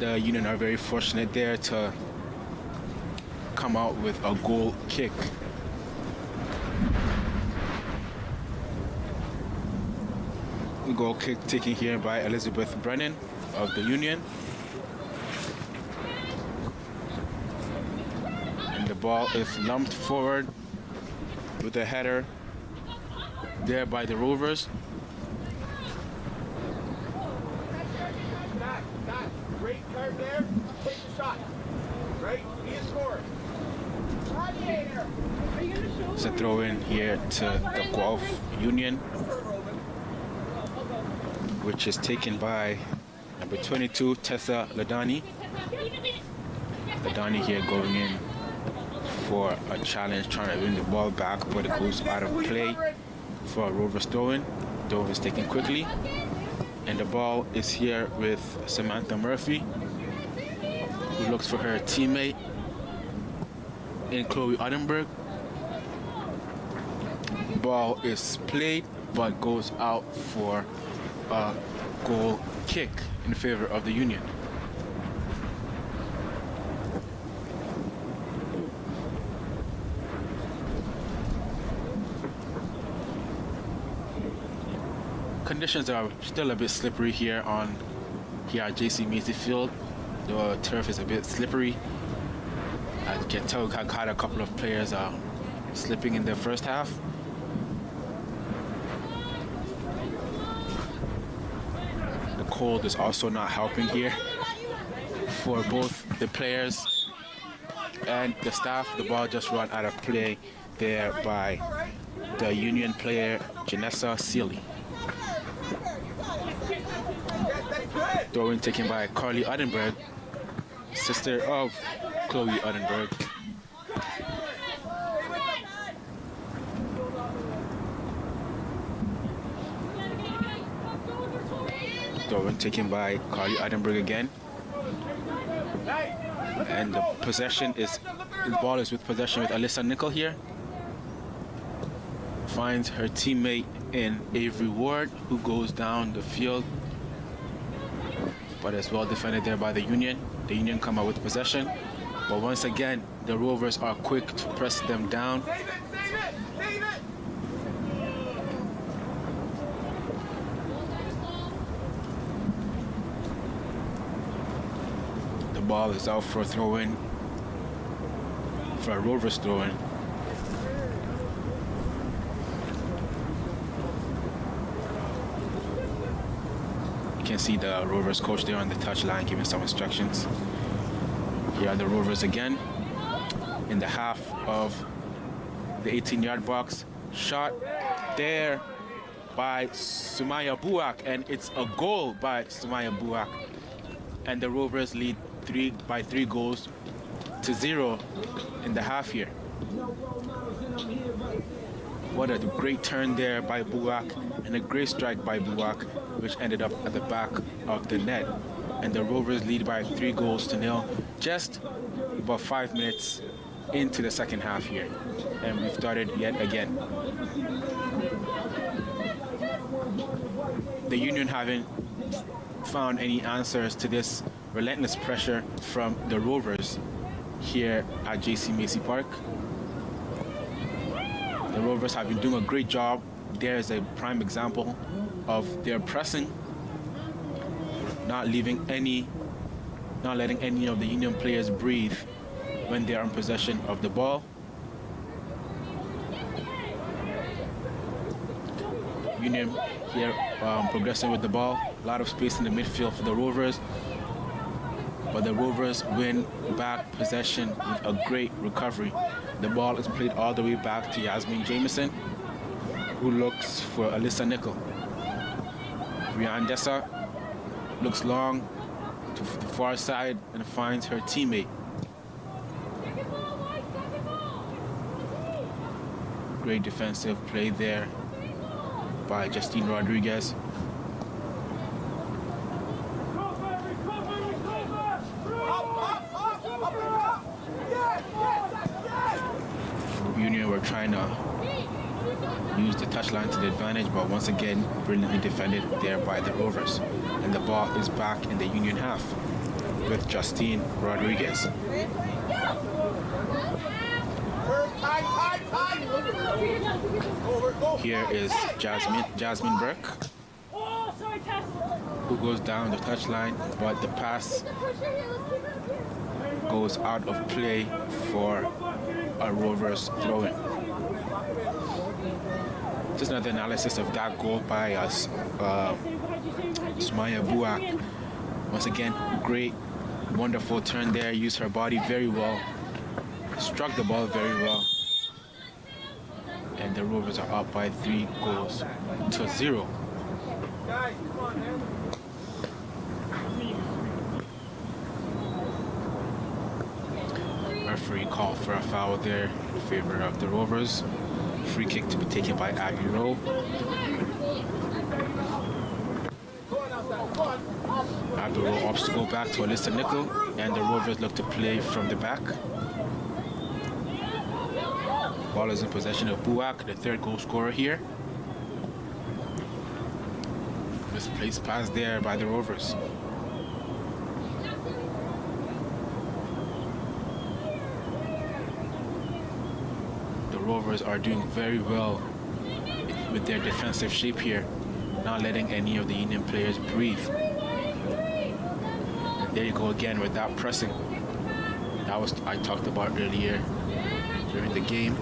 The Union are very fortunate there to come out with a goal kick. Goal kick taken here by Elizabeth Brennan of the Union. And the ball is lumped forward with a header there by the Rovers. Great card there. Take the shot. Right? Be a scorer. It's a throw in here to the Guelph Union, which is taken by number 22, Tessa Ladani. Ladani here going in for a challenge, trying to win the ball back, but it goes out of play for a Rovers throw-in. The Rovers taken quickly, and the ball is here with Samantha Murphy, who looks for her teammate in Chloe Edinburgh. Ball is played, but goes out for a goal kick in favor of the Union. Conditions are still a bit slippery here at J.C. Macy Field. The turf is a bit slippery. I can tell I had a couple of players slipping in the first half. The cold is also not helping here for both the players and the staff. The ball just ran out of play there by the Union player Janessa Seeley. Throw-in taken by Carly Edinburgh, sister of Chloe Edinburgh. Throw-in taken by Carly Edinburgh again. And the ball is with possession with Alyssa Nickel here. Finds her teammate in Avery Ward, who goes down the field, but it's well defended there by the Union. The Union come out with possession, but once again, the Rovers are quick to press them down. The ball is out for a throw-in, for a Rovers throw-in. You can see the Rovers coach there on the touchline giving some instructions. Here are the Rovers again in the half of the 18-yard box. Shot there by Sumaya Buak, and it's a goal by Sumaya Buak. And the Rovers lead by 3 goals to 0 in the half here. What a great turn there by Buak, and a great strike by Buak, which ended up at the back of the net. And the Rovers lead by 3-0, just about 5 minutes into the second half here. And we've started yet again. The Union haven't found any answers to this relentless pressure from the Rovers here at J.C. Macy Park. The Rovers have been doing a great job. There's a prime example of their pressing, not letting any of the Union players breathe when they are in possession of the ball. Union here progressing with the ball. A lot of space in the midfield for the Rovers. But the Rovers win back possession with a great recovery. The ball is played all the way back to Yasmin Jameson, who looks for Alyssa Nickel. Rian Dessa looks long to the far side and finds her teammate. Great defensive play there by Justine Rodriguez. Union were trying to use the touchline to the advantage, but once again, brilliantly defended there by the Rovers. And the ball is back in the Union half with Justine Rodriguez. Here is Jasmine Burke, who goes down the touchline, but the pass goes out of play for a Rovers throw-in. Just another analysis of that goal by us, Sumaya Buak. Once again, great, wonderful turn there, used her body very well, struck the ball very well. And the Rovers are up by 3-0. Referee called for a foul there in favor of the Rovers. Free kick to be taken by Abby Rowe. Abby Rowe opts to go back to Alyssa Nickel, and the Rovers look to play from the back. Ball is in possession of Buak, the third goal scorer here. Misplaced pass there by the Rovers. The Rovers are doing very well with their defensive shape here, not letting any of the Union players breathe. And there you go again with that pressing. That was I talked about earlier during the game.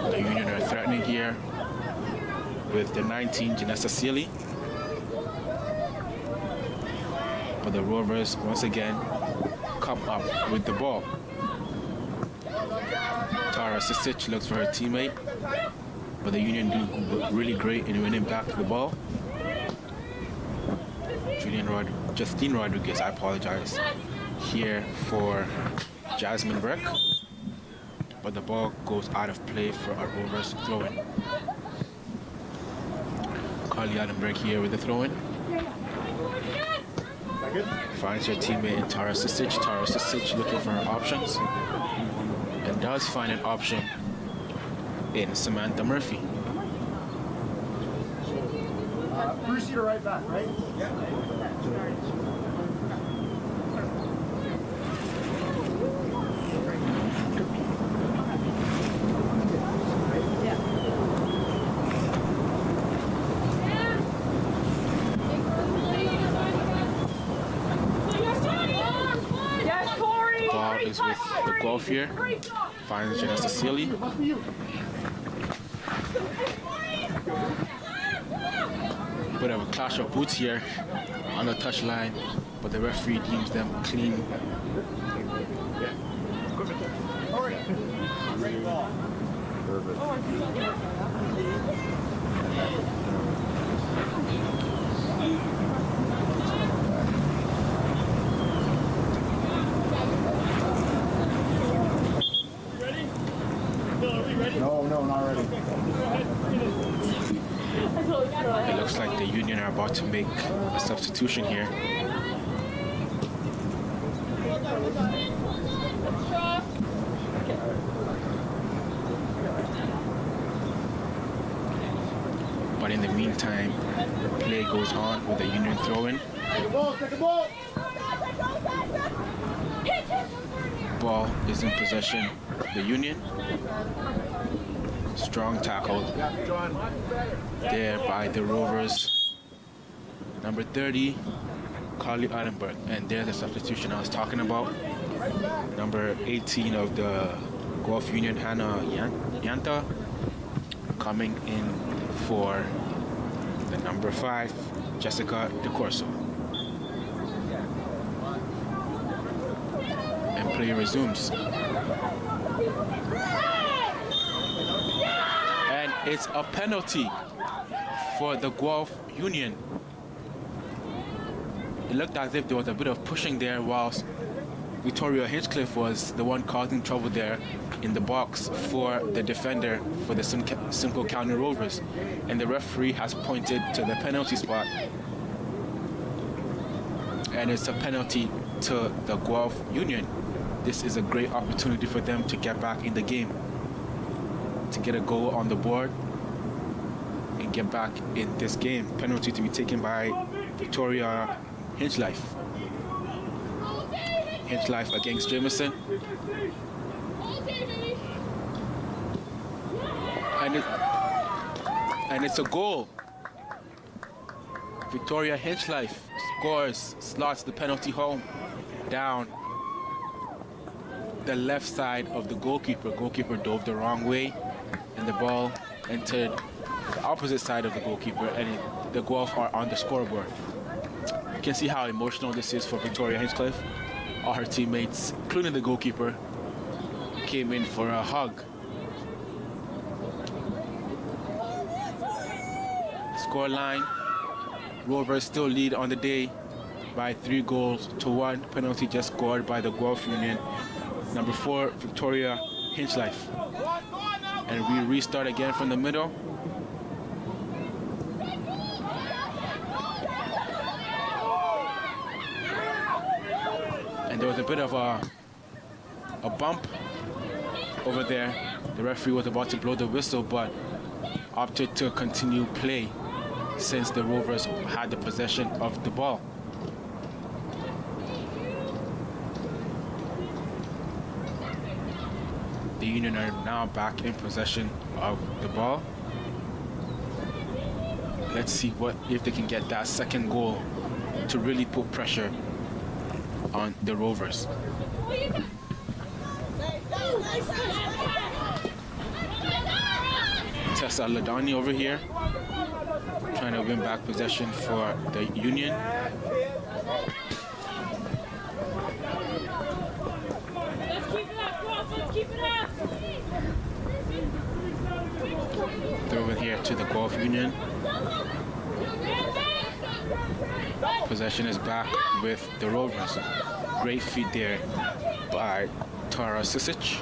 The Union are threatening here with the 19, Janessa Sealy. But the Rovers, once again, come up with the ball. Tara Sisic looks for her teammate, but the Union do really great in winning back the ball. Justine Rodriguez, I apologize, here for Jasmine Breck. But the ball goes out of play for a Rovers throw-in. Carly Allenberg here with the throw-in. Finds her teammate in Tara Sisic. Tara Sisic looking for her options. And does find an option in Samantha Murphy. Bruce, you're right back, right? Yeah. Ball is with the Guelph here. Finds Janessa Sealy. Bit of a clash of boots here on the touchline, but the referee deems them clean. Looks like the Union are about to make a substitution here. But in the meantime, play goes on with the Union throw-in. Ball is in possession of the Union. Strong tackle there by the Rovers. Number 30, Carly Allenberg. And there's the substitution I was talking about. Number 18 of the Guelph Union, Hannah Yanta, coming in for the number 5, Jessica DeCorso. And play resumes. And it's a penalty for the Guelph Union. It looked as if there was a bit of pushing there whilst Victoria Hinchcliffe was the one causing trouble there in the box for the defender for the Simcoe County Rovers. And the referee has pointed to the penalty spot. And it's a penalty to the Guelph Union. This is a great opportunity for them to get back in the game, to get a goal on the board and get back in this game. Penalty to be taken by Victoria Hinchlife. Hinchlife against Jameson. And it's a goal. Victoria Hinchlife scores, slots the penalty home down the left side of the goalkeeper. Goalkeeper dove the wrong way, and the ball entered the opposite side of the goalkeeper, and the Guelph are on the scoreboard. You can see how emotional this is for Victoria Hinchcliffe. All her teammates, including the goalkeeper, came in for a hug. Scoreline, Rovers still lead on the day by 3-1. Penalty just scored by the Guelph Union. Number 4, Victoria Hinchlife. And we restart again from the middle. And there was a bit of a bump over there. The referee was about to blow the whistle, but opted to continue play since the Rovers had the possession of the ball. The Union are now back in possession of the ball. Let's see if they can get that second goal to really put pressure on the Rovers. Tessa Ladani over here, trying to win back possession for the Union. Throw it here to the Guelph Union. Possession is back with the Rovers. Great feed there by Tara Sisic.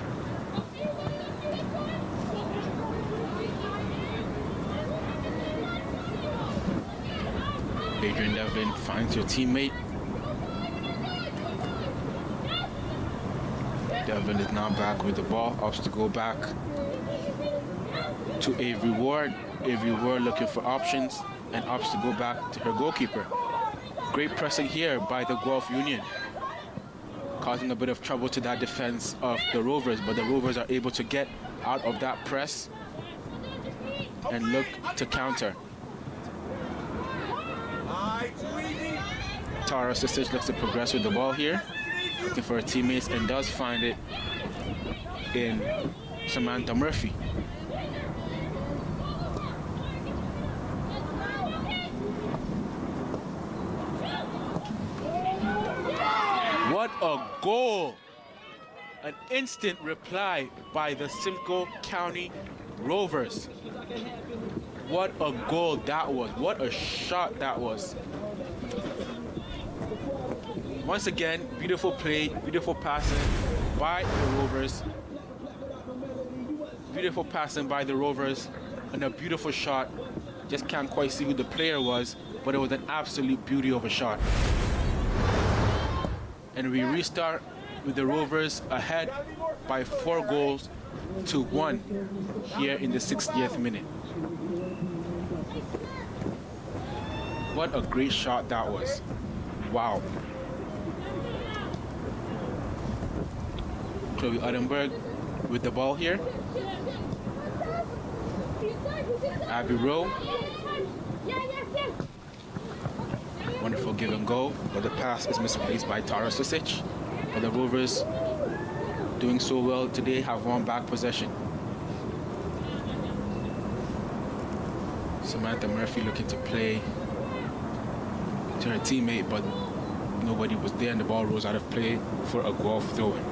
Adrian Devlin finds your teammate. Devlin is now back with the ball, opts to go back to Avery Ward. Avery Ward looking for options and opts to go back to her goalkeeper. Great pressing here by the Guelph Union, causing a bit of trouble to that defense of the Rovers, but the Rovers are able to get out of that press and look to counter. Tara Sisic looks to progress with the ball here, looking for her teammates, and does find it in Samantha Murphy. What a goal! An instant reply by the Simcoe County Rovers. What a goal that was. What a shot that was. Once again, beautiful play, beautiful passing by the Rovers. Beautiful passing by the Rovers and a beautiful shot Just can't quite see who the player was, but it was an absolute beauty of a shot. And we restart with the Rovers ahead by 4 goals to 1 here in the 60th minute. What a great shot that was. Wow. Chloe Udenberg with the ball here. Abby Rowe. Wonderful give and go, but the pass is misplaced by Tara Susic. But the Rovers, doing so well today, have won back possession. Samantha Murphy looking to play to her teammate, but nobody was there and the ball rose out of play for a Guelph throw-in.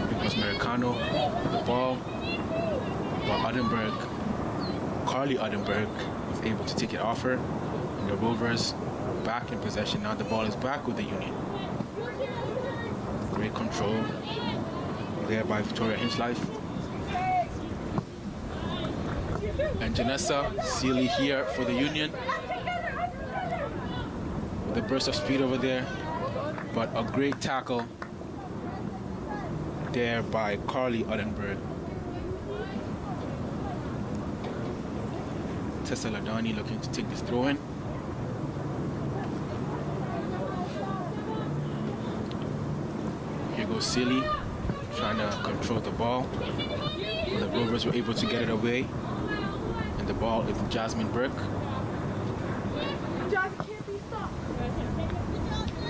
It was Americano with the ball, but Carly Udenberg was able to take it off her, and the Rovers back in possession. Now the ball is back with the Union. Great control there by Victoria Hinchlife. And Janessa Seeley here for the Union. With a burst of speed over there, but a great tackle there by Carly Udenberg. Tessa Ladani looking to take this throw in. Here goes Seeley trying to control the ball. The Rovers were able to get it away. And the ball is Jasmine Burke.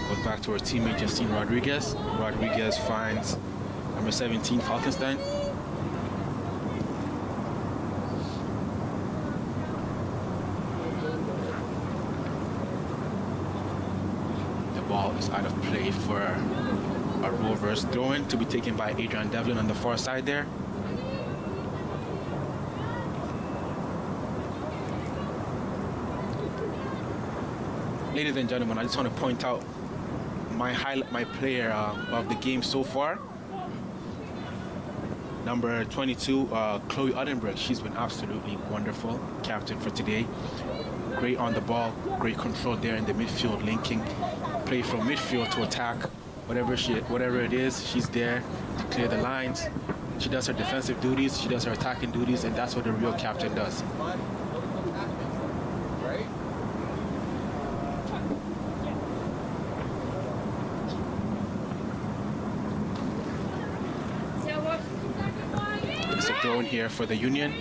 Goes back to her teammate Justine Rodriguez. Rodriguez finds number 17 Falkenstein. The ball is out of play for a Rovers throw-in to be taken by Adrian Devlin on the far side there. Ladies and gentlemen, I just want to point out my player of the game so far. Number 22, Chloe Udenberg. She's been absolutely wonderful, captain for today. Great on the ball, great control there in the midfield, linking play from midfield to attack. Whatever it is, she's there to clear the lines. She does her defensive duties, she does her attacking duties, and that's what a real captain does. It's a throw in here for the Union.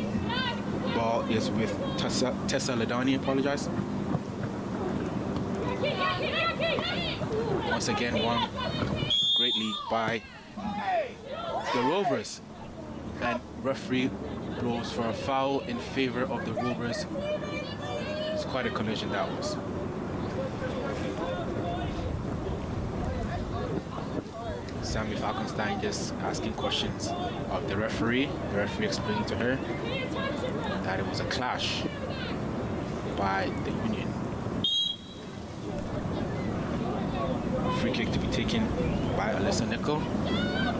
Ball is with Tessa Ladani, apologize. Once again, won greatly by the Rovers. And referee blows for a foul in favor of the Rovers. It's quite a collision that was. Sammy Falkenstein just asking questions of the referee. The referee explaining to her that it was a clash by the Union. Free kick to be taken by Alyssa Nickel.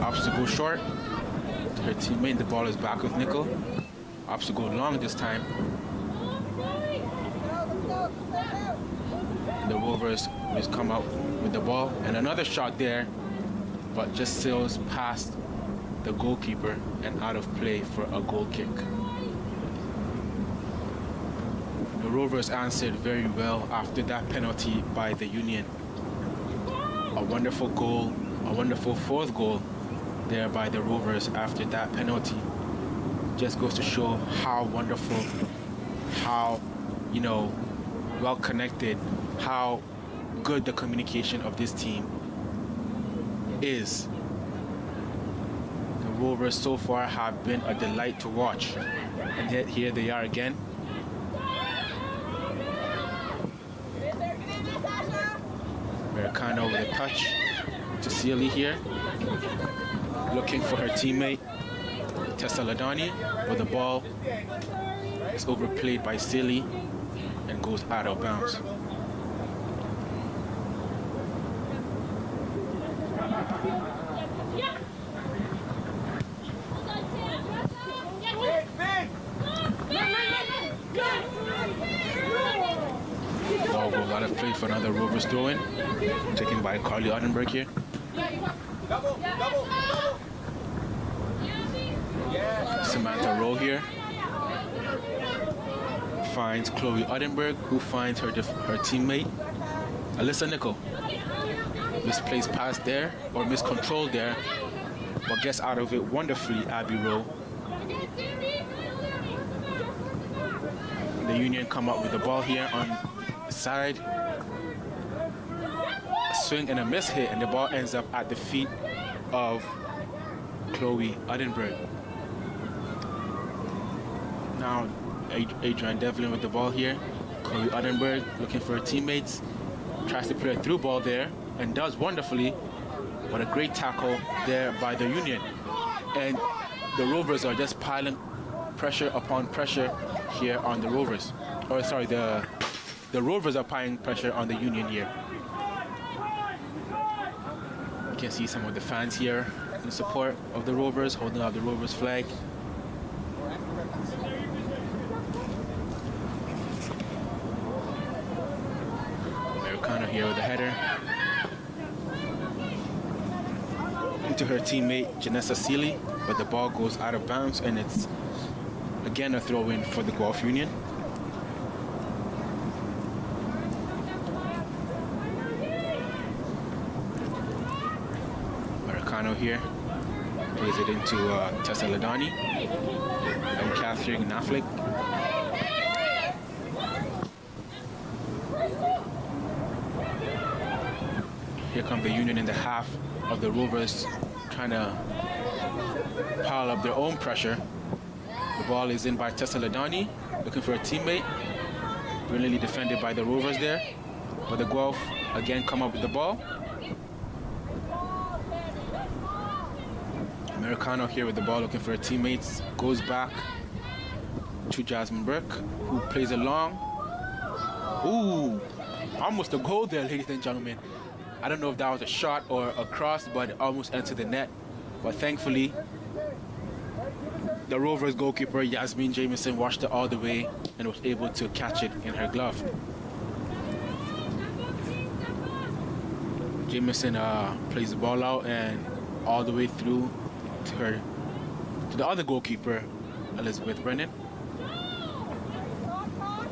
Opts to go short to her teammate. The ball is back with Nickel. Opts to go long this time. The Rovers just come out with the ball. And another shot there, but just sails past the goalkeeper and out of play for a goal kick. The Rovers answered very well after that penalty by the Union. A wonderful goal, a wonderful fourth goal there by the Rovers after that penalty. Just goes to show how wonderful, how, well connected, how good the communication of this team is. The Rovers so far have been a delight to watch, and yet here they are again. Americano with a touch to Seeley here, looking for her teammate Tessa Ladani, but the ball is overplayed by Seeley and goes out of bounds. Looking for another Rovers throw-in. Taken by Carly Ottenberg here. Double. Samantha Rowe here. Finds Chloe Ottenberg, who finds her teammate, Alyssa Nickel. Misplaced pass there, or miscontrolled there, but gets out of it wonderfully, Abby Rowe. The Union come up with the ball here on the side. A swing and a miss hit, and the ball ends up at the feet of Chloe Ottenberg. Now, Adrian Devlin with the ball here. Chloe Ottenberg looking for her teammates. Tries to play a through ball there and does wonderfully. But a great tackle there by the Union. And the Rovers are just piling pressure upon pressure here on the Rovers. Or sorry, the Rovers are piling pressure on the Union here. You can see some of the fans here in support of the Rovers, holding out the Rovers flag. Americano here with the header. Into her teammate, Janessa Seeley, but the ball goes out of bounds, and it's again a throw-in for the Guelph Union. Americano here, plays it into Tessa Ladani and Catherine Knaflick. Here come the Union in the half of the Rovers, trying to pile up their own pressure. The ball is in by Tessa Ladani, looking for a teammate. Brilliantly defended by the Rovers there. But the Guelph again come up with the ball. Americano here with the ball, looking for her teammates. Goes back to Jasmine Burke, who plays along. Ooh, almost a goal there, ladies and gentlemen. I don't know if that was a shot or a cross, but it almost entered the net. But thankfully, the Rovers goalkeeper, Yasmin Jamieson, watched it all the way and was able to catch it in her glove. Jamieson plays the ball out and all the way through to the other goalkeeper, Elizabeth Brennan.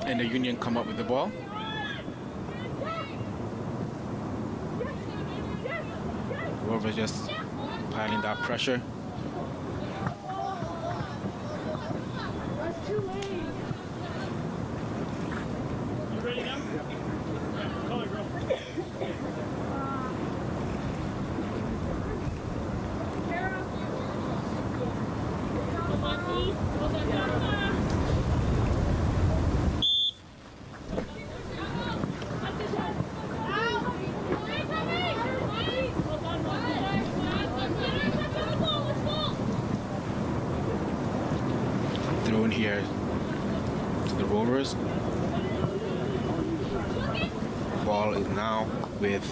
And the Union come up with the ball. Rovers just piling that pressure. You ready now? Yeah, call it, girl. Thrown here to the Rovers. Ball is now with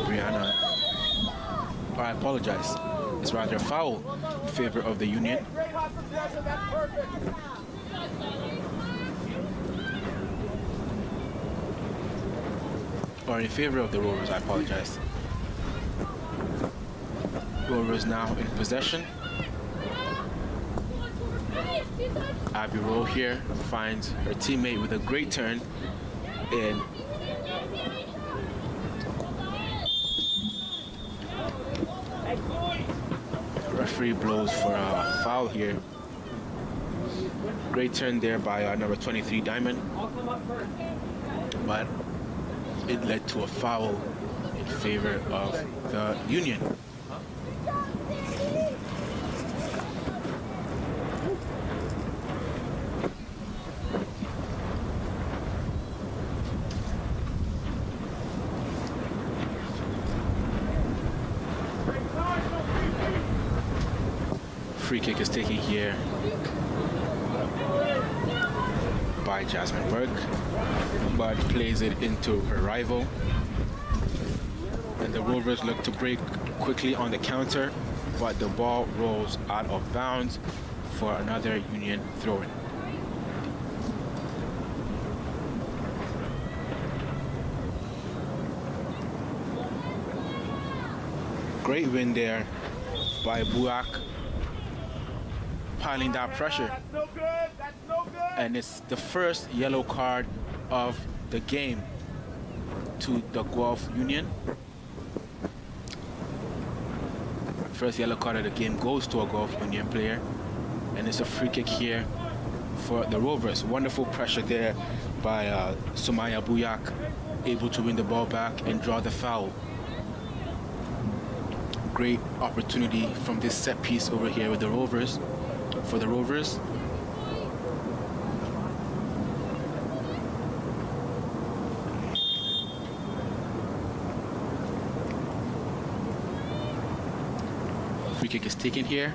Brianna. Oh, I apologize. It's rather a foul in favor of the Union. Or in favor of the Rovers, I apologize. Rovers now in possession. Abby Rowe here finds her teammate with a great turn, and referee blows for a foul here. Great turn there by number 23 Diamond, but it led to a foul in favor of the Union. Free kick is taken here by Jasmine Burke, but plays it into her rival. And the Rovers look to break quickly on the counter, but the ball rolls out of bounds for another Union throw-in. Great win there by Buak, piling that pressure. That's no good. That's no good. And it's the first yellow card of the game to the Guelph Union. First yellow card of the game goes to a Guelph Union player. And it's a free kick here for the Rovers. Wonderful pressure there by Sumaya Buyak, able to win the ball back and draw the foul. Great opportunity from this set piece over here with the Rovers, for the Rovers. Free kick is taken here.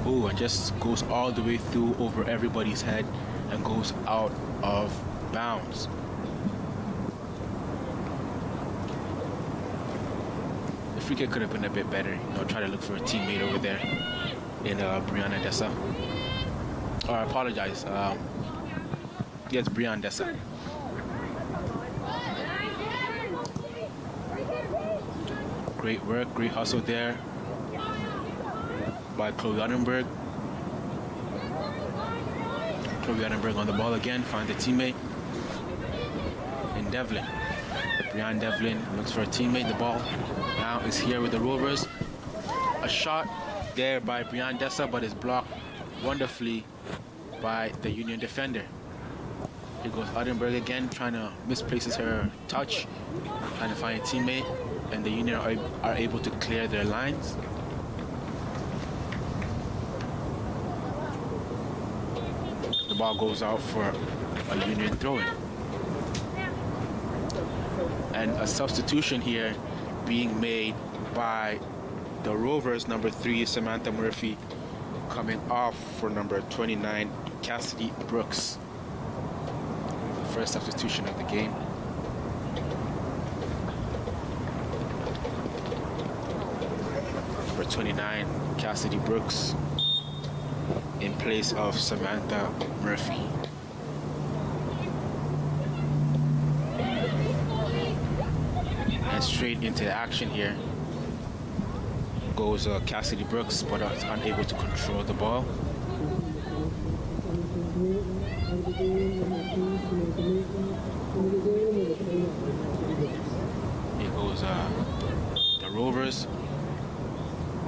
Oh, and just goes all the way through over everybody's head and goes out of bounds. The free kick could have been a bit better. Try to look for a teammate over there in Brianna Dessa. Oh, I apologize. Yes, Brianna Dessa. Great work, great hustle there by Chloe Ottenberg. Chloe Ottenberg on the ball again, finds a teammate in Devlin. Brian Devlin looks for a teammate. The ball now is here with the Rovers. A shot there by Brian Dessa, but is blocked wonderfully by the Union defender. Here goes Ottenberg again, trying to misplaces her touch, trying to find a teammate, and the Union are able to clear their lines. The ball goes out for a Union throw-in. And a substitution here being made by the Rovers, number 3, Samantha Murphy, coming off for number 29, Cassidy Brooks. First substitution of the game. Number 29, Cassidy Brooks, in place of Samantha Murphy. And straight into the action here goes Cassidy Brooks, but is unable to control the ball. Here goes the Rovers.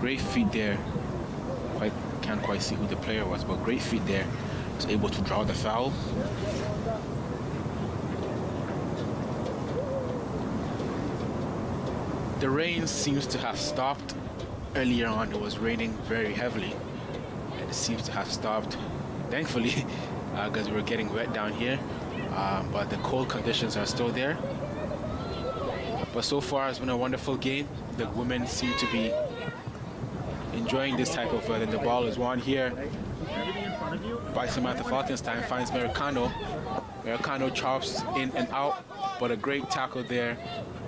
Great feet there. Can't quite see who the player was, but great feet there. Was able to draw the foul. The rain seems to have stopped. Earlier on, it was raining very heavily, and it seems to have stopped, thankfully, because we're getting wet down here. But the cold conditions are still there. But so far, it's been a wonderful game. The women seem to be enjoying this type of weather. The ball is won here by Samantha Falkenstein, finds Americano. Americano chops in and out, but a great tackle there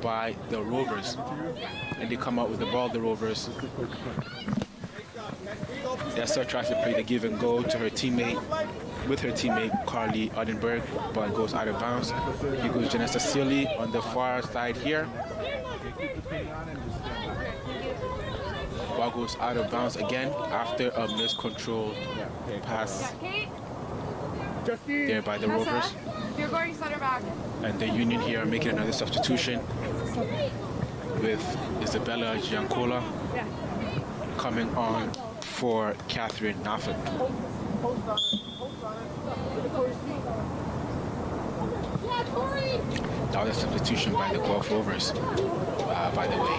by the Rovers. And they come out with the ball, the Rovers. Dessa tries to play the give and go to her teammate, with her teammate Carly Ottenberg, but goes out of bounds. Here goes Janessa Sealy on the far side here. Ball goes out of bounds again after a miscontrolled pass there by the Rovers. You're going center back. And the Union here are making another substitution with Isabella Giancola coming on for Catherine Naffin. That was a substitution by the Guelph Rovers, by the way.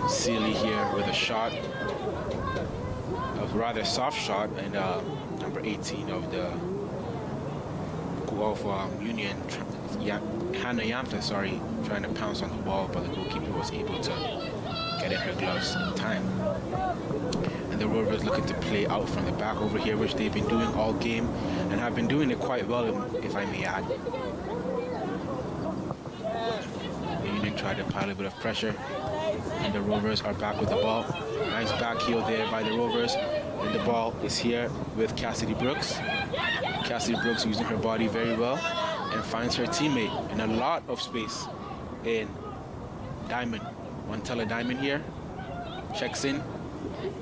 Sealy here with a shot, a rather soft shot, and number 18 of the Guelph Union, Hannah Yantha, trying to pounce on the ball, but the goalkeeper was able to get in her gloves in time. And the Rovers looking to play out from the back over here, which they've been doing all game, and have been doing it quite well, if I may add. The Union tried to apply a little bit of pressure, and the Rovers are back with the ball. Nice back heel there by the Rovers, and the ball is here with Cassidy Brooks. Cassidy Brooks using her body very well and finds her teammate in a lot of space in Diamond. One Teller Diamond here. Checks in.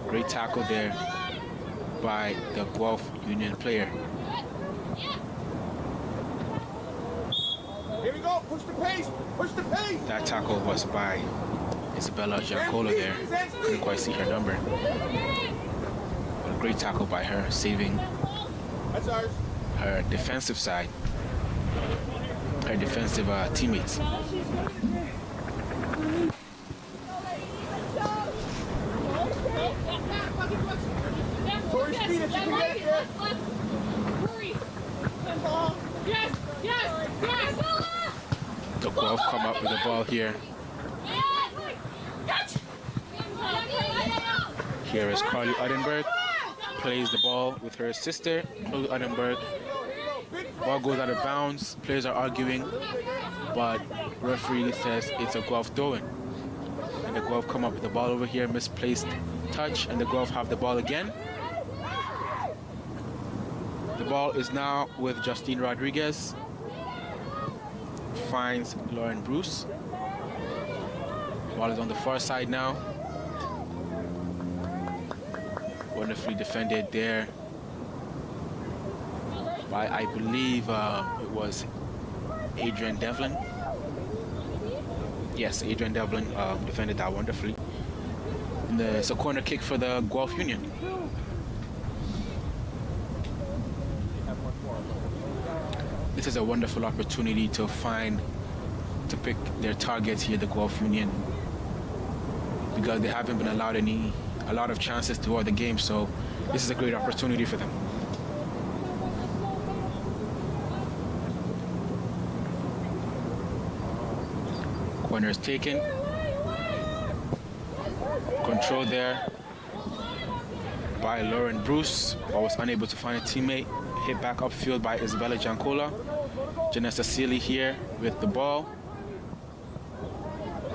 Great tackle there by the Guelph Union player. Here we go. Push the pace. Push the pace. That tackle was by Isabella Giancola there. Couldn't quite see her number. But a great tackle by her, saving That's ours. her defensive side, her defensive teammates. Tori, speed if you can get it there. Hurry. Yes, yes, yes. The Guelph come up with the ball here. Here is Carly Udenberg. Plays the ball with her sister, Chloe Udenberg. Ball goes out of bounds. Players are arguing, but referee says it's a Guelph throw-in. And the Guelph come up with the ball over here, misplaced touch, and the Guelph have the ball again. The ball is now with Justine Rodriguez. Finds Lauren Bruce. Ball is on the far side now. Wonderfully defended there by, I believe, it was Adrian Devlin. Yes, Adrian Devlin defended that wonderfully. And it's a corner kick for the Guelph Union. This is a wonderful opportunity to pick their targets here, the Guelph Union, because they haven't been allowed a lot of chances throughout the game, so this is a great opportunity for them. Corner is taken. Control there by Lauren Bruce, but was unable to find a teammate. Hit back upfield by Isabella Giancola. Janessa Sealy here with the ball.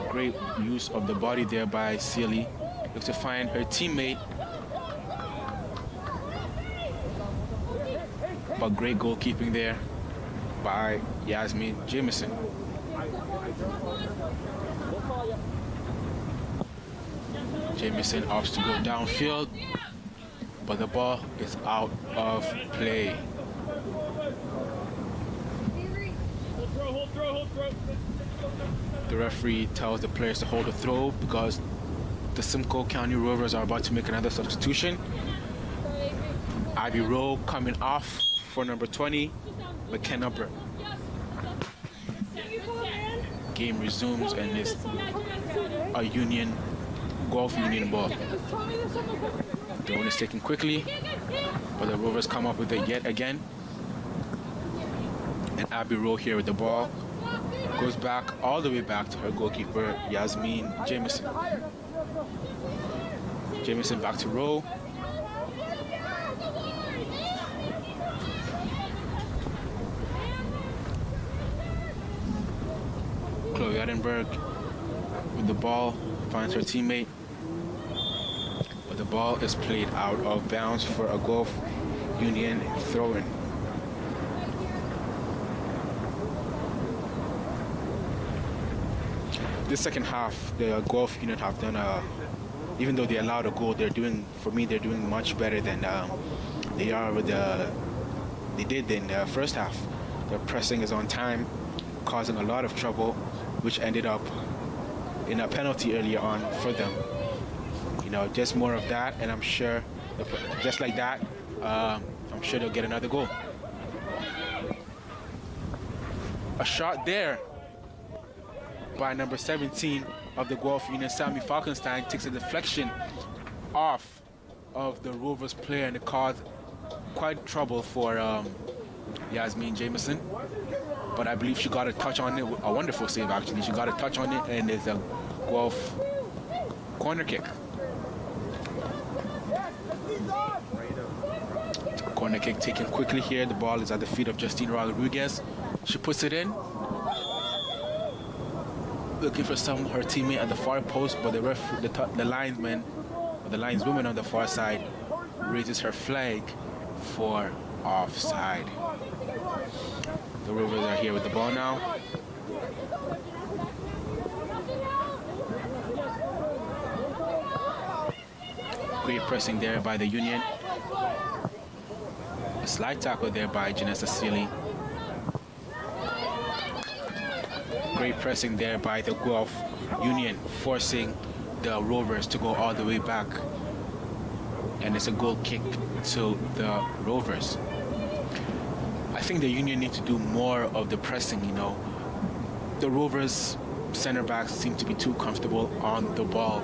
Great use of the body there by Sealy. Looks to find her teammate. But great goalkeeping there by Yasmin Jameson. Jameson opts to go downfield, but the ball is out of play. The referee tells the players to hold the throw because the Simcoe County Rovers are about to make another substitution. Ivy Rowe coming off for number 20, McKenna Burke. Game resumes and it's a Guelph Union ball. The one is taken quickly, but the Rovers come up with it yet again. And Abby Rowe here with the ball. Goes back, all the way back to her goalkeeper, Yasmin Jameson. Jameson back to Rowe. Chloe Edinburgh with the ball, finds her teammate. But the ball is played out of bounds for a Guelph Union throw-in. This second half, the Guelph Union have done even though they allowed a goal, they're doing much better than they did in the first half. Their pressing is on time, causing a lot of trouble, which ended up in a penalty earlier on for them. Just more of that, and I'm sure, just like that, I'm sure they'll get another goal. A shot there by number 17 of the Guelph Union, Sammy Falkenstein, takes a deflection off of the Rovers player, and it caused quite trouble for Yasmin Jameson. But I believe she got a touch on it, a wonderful save actually. She got a touch on it, and it's a Guelph corner kick. Corner kick taken quickly here. The ball is at the feet of Justine Rodriguez. She puts it in. Looking for her teammate at the far post, but the linesman, or the lineswoman on the far side, raises her flag for offside. The Rovers are here with the ball now. Great pressing there by the Union. A slide tackle there by Janessa Sealy. Great pressing there by the Guelph Union, forcing the Rovers to go all the way back. And it's a goal kick to the Rovers. I think the Union need to do more of the pressing, you know. The Rovers center backs seem to be too comfortable on the ball.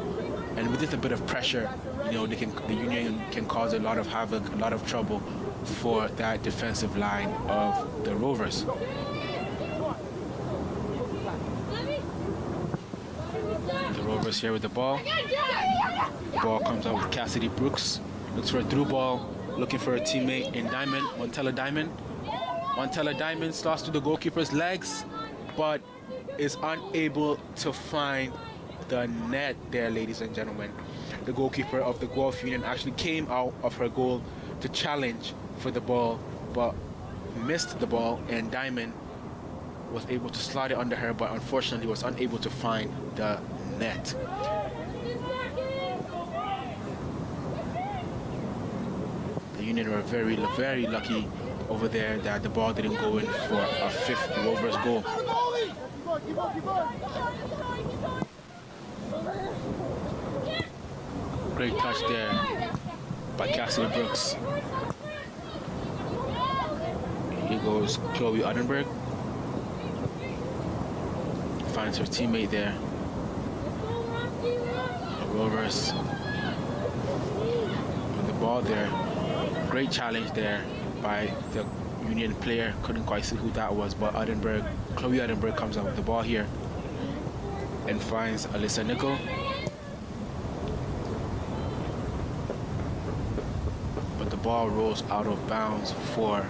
And with just a bit of pressure, you know, the Union can cause a lot of havoc, a lot of trouble for that defensive line of the Rovers. The Rovers here with the ball. The ball comes out with Cassidy Brooks. Looks for a through ball, looking for a teammate in Diamond, Montella Diamond. Montella Diamond slots to the goalkeeper's legs, but is unable to find the net there, ladies and gentlemen. The goalkeeper of the Guelph Union actually came out of her goal to challenge for the ball, but missed the ball, and Diamond was able to slide it under her, but unfortunately was unable to find the net. The Union were very, very lucky over there that the ball didn't go in for a fifth Rovers goal. Great touch there by Cassidy Brooks. Here goes Chloe Ottenberg. Finds her teammate there. The Rovers with the ball there. Great challenge there by the Union player. Couldn't quite see who that was, but Chloe Ottenberg comes out with the ball here and finds Alyssa Nickel. But the ball rolls out of bounds for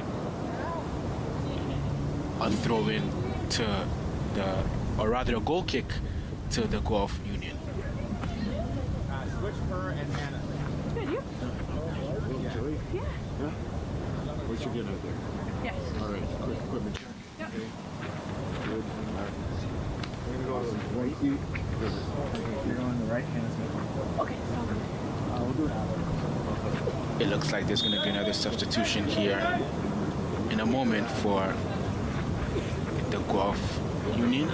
a throw-in to or rather a goal kick to the Guelph Union. Switch her and Hannah. Good, you? Yeah. What you getting out there? Yes. All right, quick equipment check. Yep. Okay. Good. We're gonna go to the right feet. You're on the right hand side. Okay. We'll do that. It looks like there's going to be another substitution here in a moment for the Guelph Union.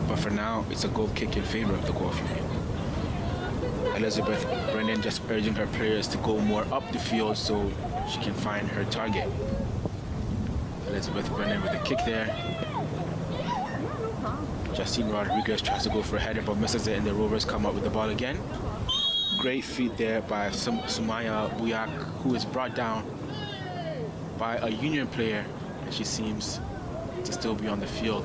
But for now, it's a goal kick in favor of the Guelph Union. Elizabeth Brennan just urging her players to go more up the field so she can find her target. Elizabeth Brennan with a kick there. Justine Rodriguez tries to go for a header but misses it, and the Rovers come up with the ball again. Great feed there by Sumaya Buyak, who is brought down by a Union player, and she seems to still be on the field.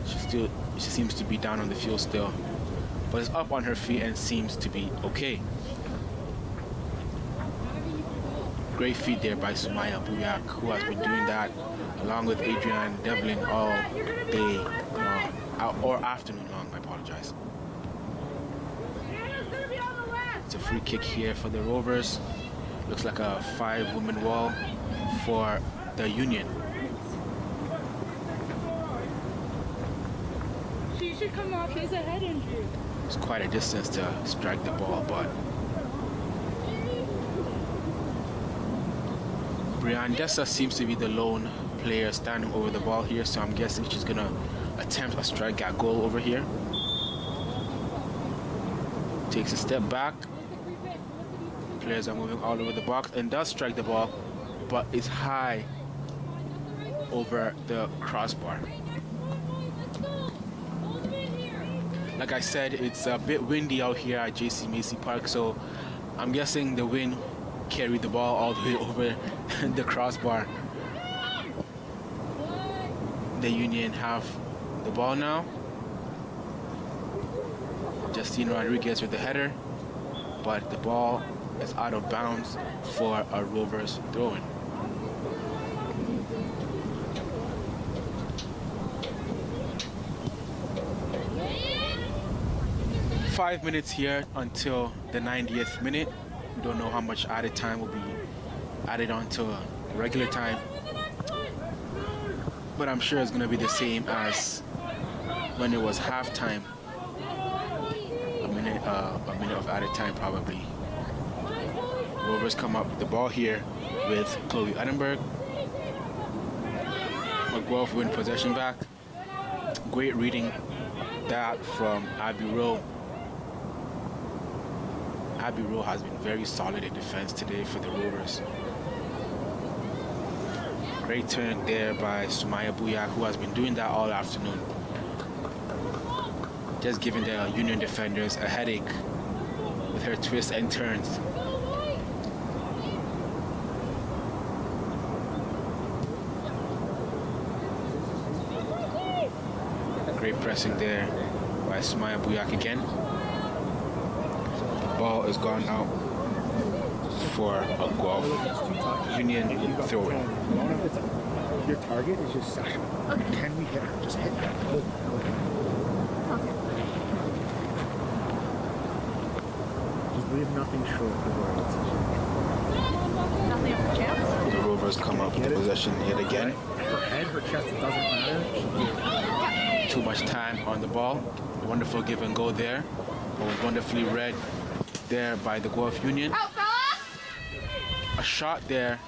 She seems to be down on the field still, but is up on her feet and seems to be okay. Great feed there by Sumaya Buyak, who has been doing that along with Adrienne Devlin all day long, or afternoon long, I apologize. It's a free kick here for the Rovers. Looks like a 5-woman wall for the Union. She should come off. She has a head injury. It's quite a distance to strike the ball, but Brianne Dessa seems to be the lone player standing over the ball here, so I'm guessing she's gonna attempt a strike at goal over here. Takes a step back. Players are moving all over the box and does strike the ball, but it's high over the crossbar. Like I said, it's a bit windy out here at JC Macy Park, so I'm guessing the wind carried the ball all the way over the crossbar. The Union have the ball now. Justine Rodriguez with the header, but the ball is out of bounds for a Rovers throw-in. Five minutes here until the 90th minute. We don't know how much added time will be added on to regular time, but I'm sure it's going to be the same as when it was halftime a minute a minute of added time probably. Rovers come up with the ball here with Chloe Edinburgh. Guelph win possession back. Great reading that from Abby Rowe. Abby Rowe has been very solid in defense today for the Rovers. Great turn there by Sumaya Buyak, who has been doing that all afternoon. Just giving the Union defenders a headache with her twists and turns. Great pressing there by Sumaya Buyak again. The ball is gone out for a Guelph Union throw-in. Your target is just Sasha. Okay. Can we hit her? Just hit her. Go. Just leave nothing short for Nothing up the chance. The Rovers come up with the possession yet again. Her head, her chest, it doesn't matter. Too much time on the ball. Wonderful give and go there. But was wonderfully read there by the Guelph Union. A shot there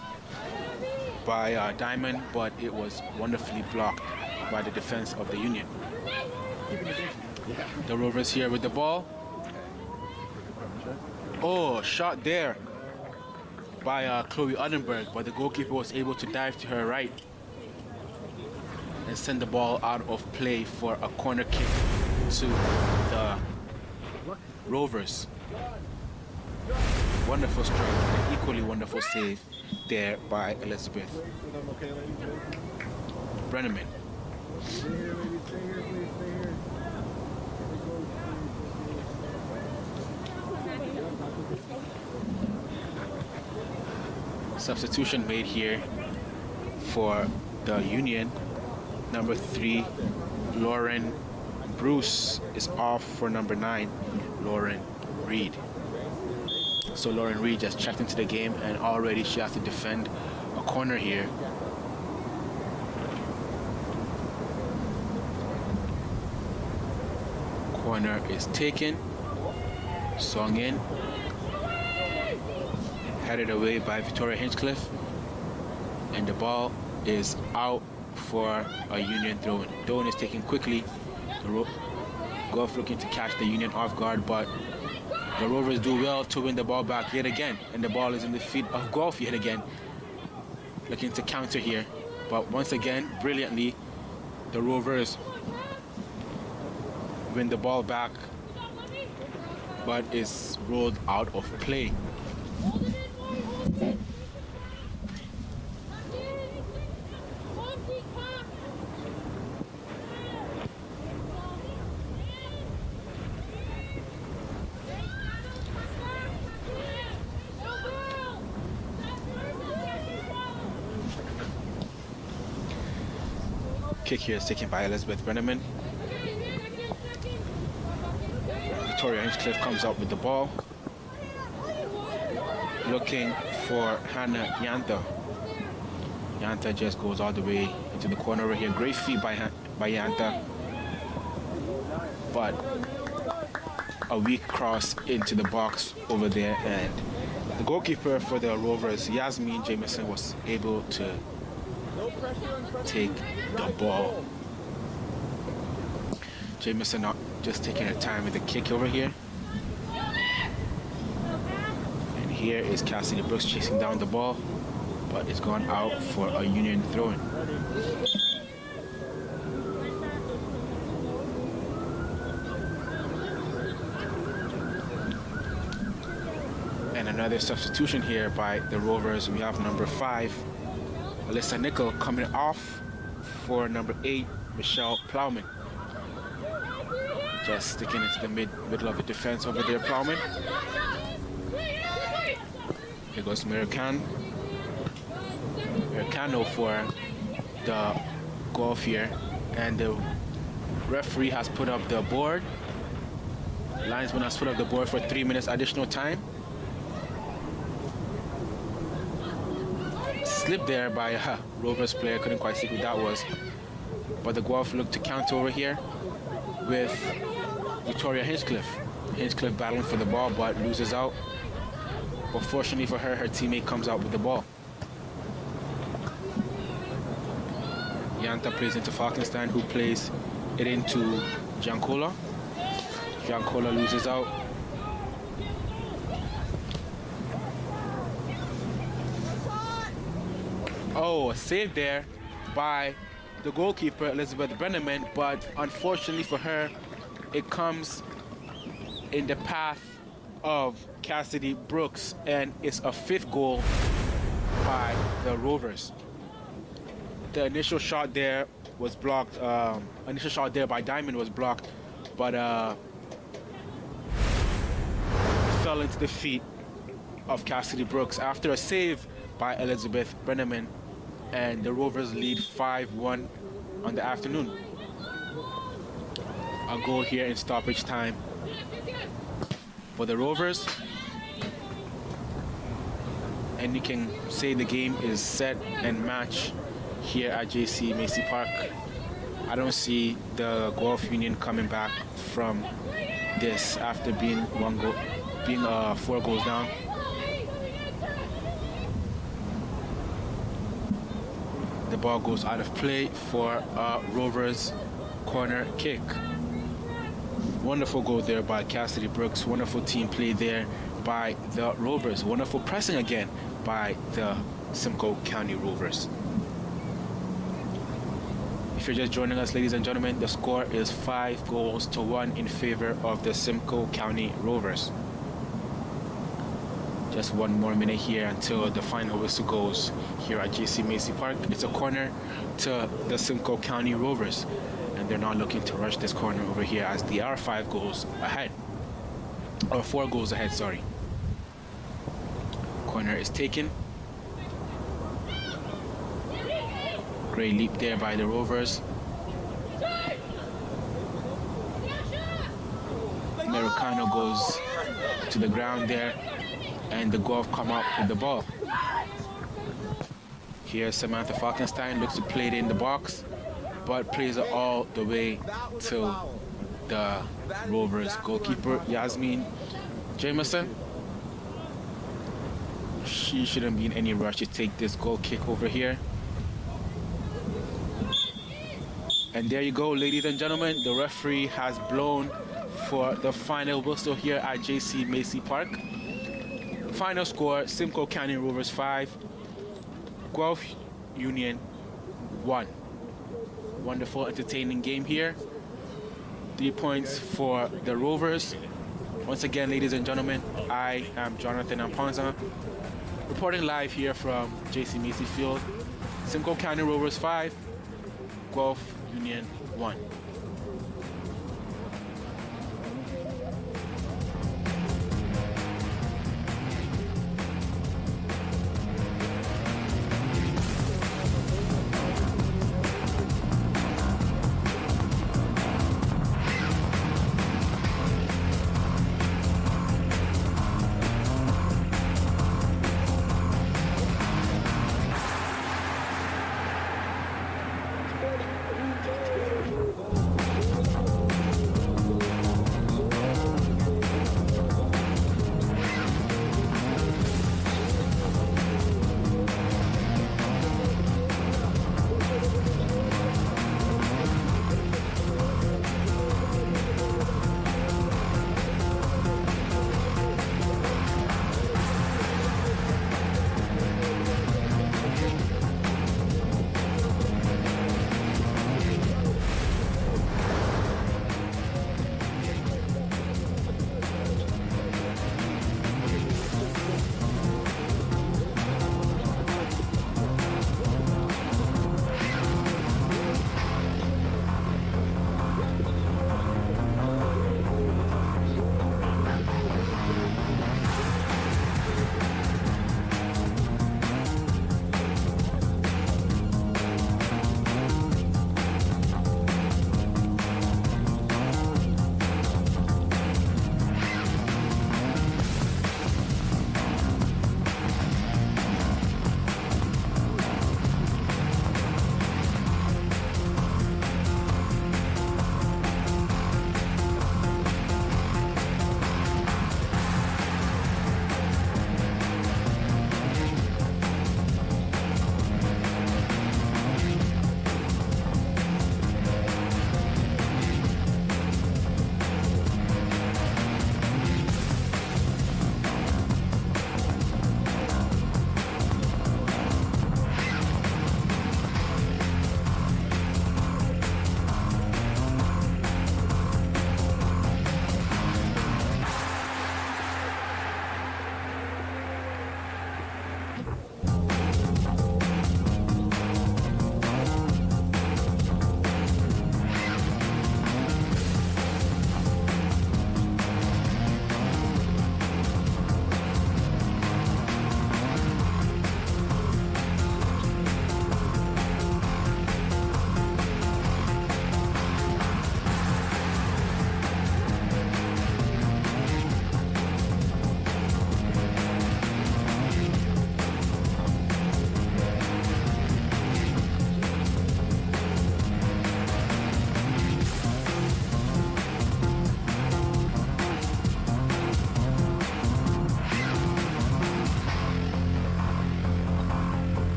by Diamond, but it was wonderfully blocked by the defense of the Union. The Rovers here with the ball. Oh, shot there by Chloe Edinburgh, but the goalkeeper was able to dive to her right and send the ball out of play for a corner kick to the Rovers. Wonderful strike, an equally wonderful save there by Elizabeth Brenneman. Substitution made here for the Union. Number 3, Lauren Bruce is off for number 9, Lauren Reed. So Lauren Reed just checked into the game, and already she has to defend a corner here. Corner is taken. Song in. Headed away by Victoria Hinchcliffe. And the ball is out for a Union throw-in. Throw-in is taken quickly. Guelph looking to catch the Union off guard, but the Rovers do well to win the ball back yet again, and the ball is in the feet of Guelph yet again. Looking to counter here, but once again, brilliantly, the Rovers win the ball back, but is rolled out of play. Kick here is taken by Elizabeth Brenneman. Victoria Hinchcliffe comes up with the ball. Looking for Hannah Yanta. Yanta just goes all the way into the corner over here. Great feed by Yanta. But a weak cross into the box over there, and the goalkeeper for the Rovers, Yasmin Jameson, was able to take the ball. Jameson not just taking her time with the kick over here. And here is Cassidy Brooks chasing down the ball, but it's gone out for a Union throw-in. And another substitution here by the Rovers. We have number 5, Alyssa Nickel, coming off for number 8, Michelle Plowman. Just sticking into the middle of the defense over there, Plowman. Here goes Americano for the Guelph here. And the referee has put up the board. Linesman has put up the board for 3 minutes additional time. Slip there by a Rovers player, couldn't quite see who that was. But the Guelph looked to counter over here with Victoria Hinchcliffe. Hinchcliffe battling for the ball, but loses out. But fortunately for her, her teammate comes out with the ball. Yanta plays into Falkenstein, who plays it into Giancola. Giancola loses out. Oh, a save there by the goalkeeper, Elizabeth Brenneman, but unfortunately for her, it comes in the path of Cassidy Brooks, and it's a 5th goal by the Rovers. The initial shot there was blocked. Initial shot there by Diamond was blocked, but fell into the feet of Cassidy Brooks after a save by Elizabeth Brenneman, and the Rovers lead 5-1 on the afternoon. A goal here in stoppage time for the Rovers, and you can say the game is set and match here at JC Macy Park. I don't see the Guelph Union coming back from this after being 4 goals down. The ball goes out of play for a Rovers corner kick. Wonderful goal there by Cassidy Brooks. Wonderful team play there by the Rovers. Wonderful pressing again by the Simcoe County Rovers. If you're just joining us, ladies and gentlemen, the score is 5-1 in favor of the Simcoe County Rovers. Just one more minute here until the final whistle goes here at JC Macy Park. It's a corner to the Simcoe County Rovers, and they're not looking to rush this corner over here as they are 5 goals ahead, or 4 goals ahead, sorry. Corner is taken. Great leap there by the Rovers. Americano goes to the ground there, and the Guelph come up with the ball. Here Samantha Falkenstein looks to play it in the box, but plays it all the way to the Rovers goalkeeper, Yasmin Jameson. She shouldn't be in any rush to take this goal kick over here. And there you go, ladies and gentlemen, the referee has blown for the final whistle here at JC Macy Park. Final score, Simcoe County Rovers 5, Guelph Union 1. Wonderful, entertaining game here. 3 points for the Rovers. Once again, ladies and gentlemen, I am Jonathan Amponza, reporting live here from JC Macy Field. Simcoe County Rovers 5, Guelph Union 1.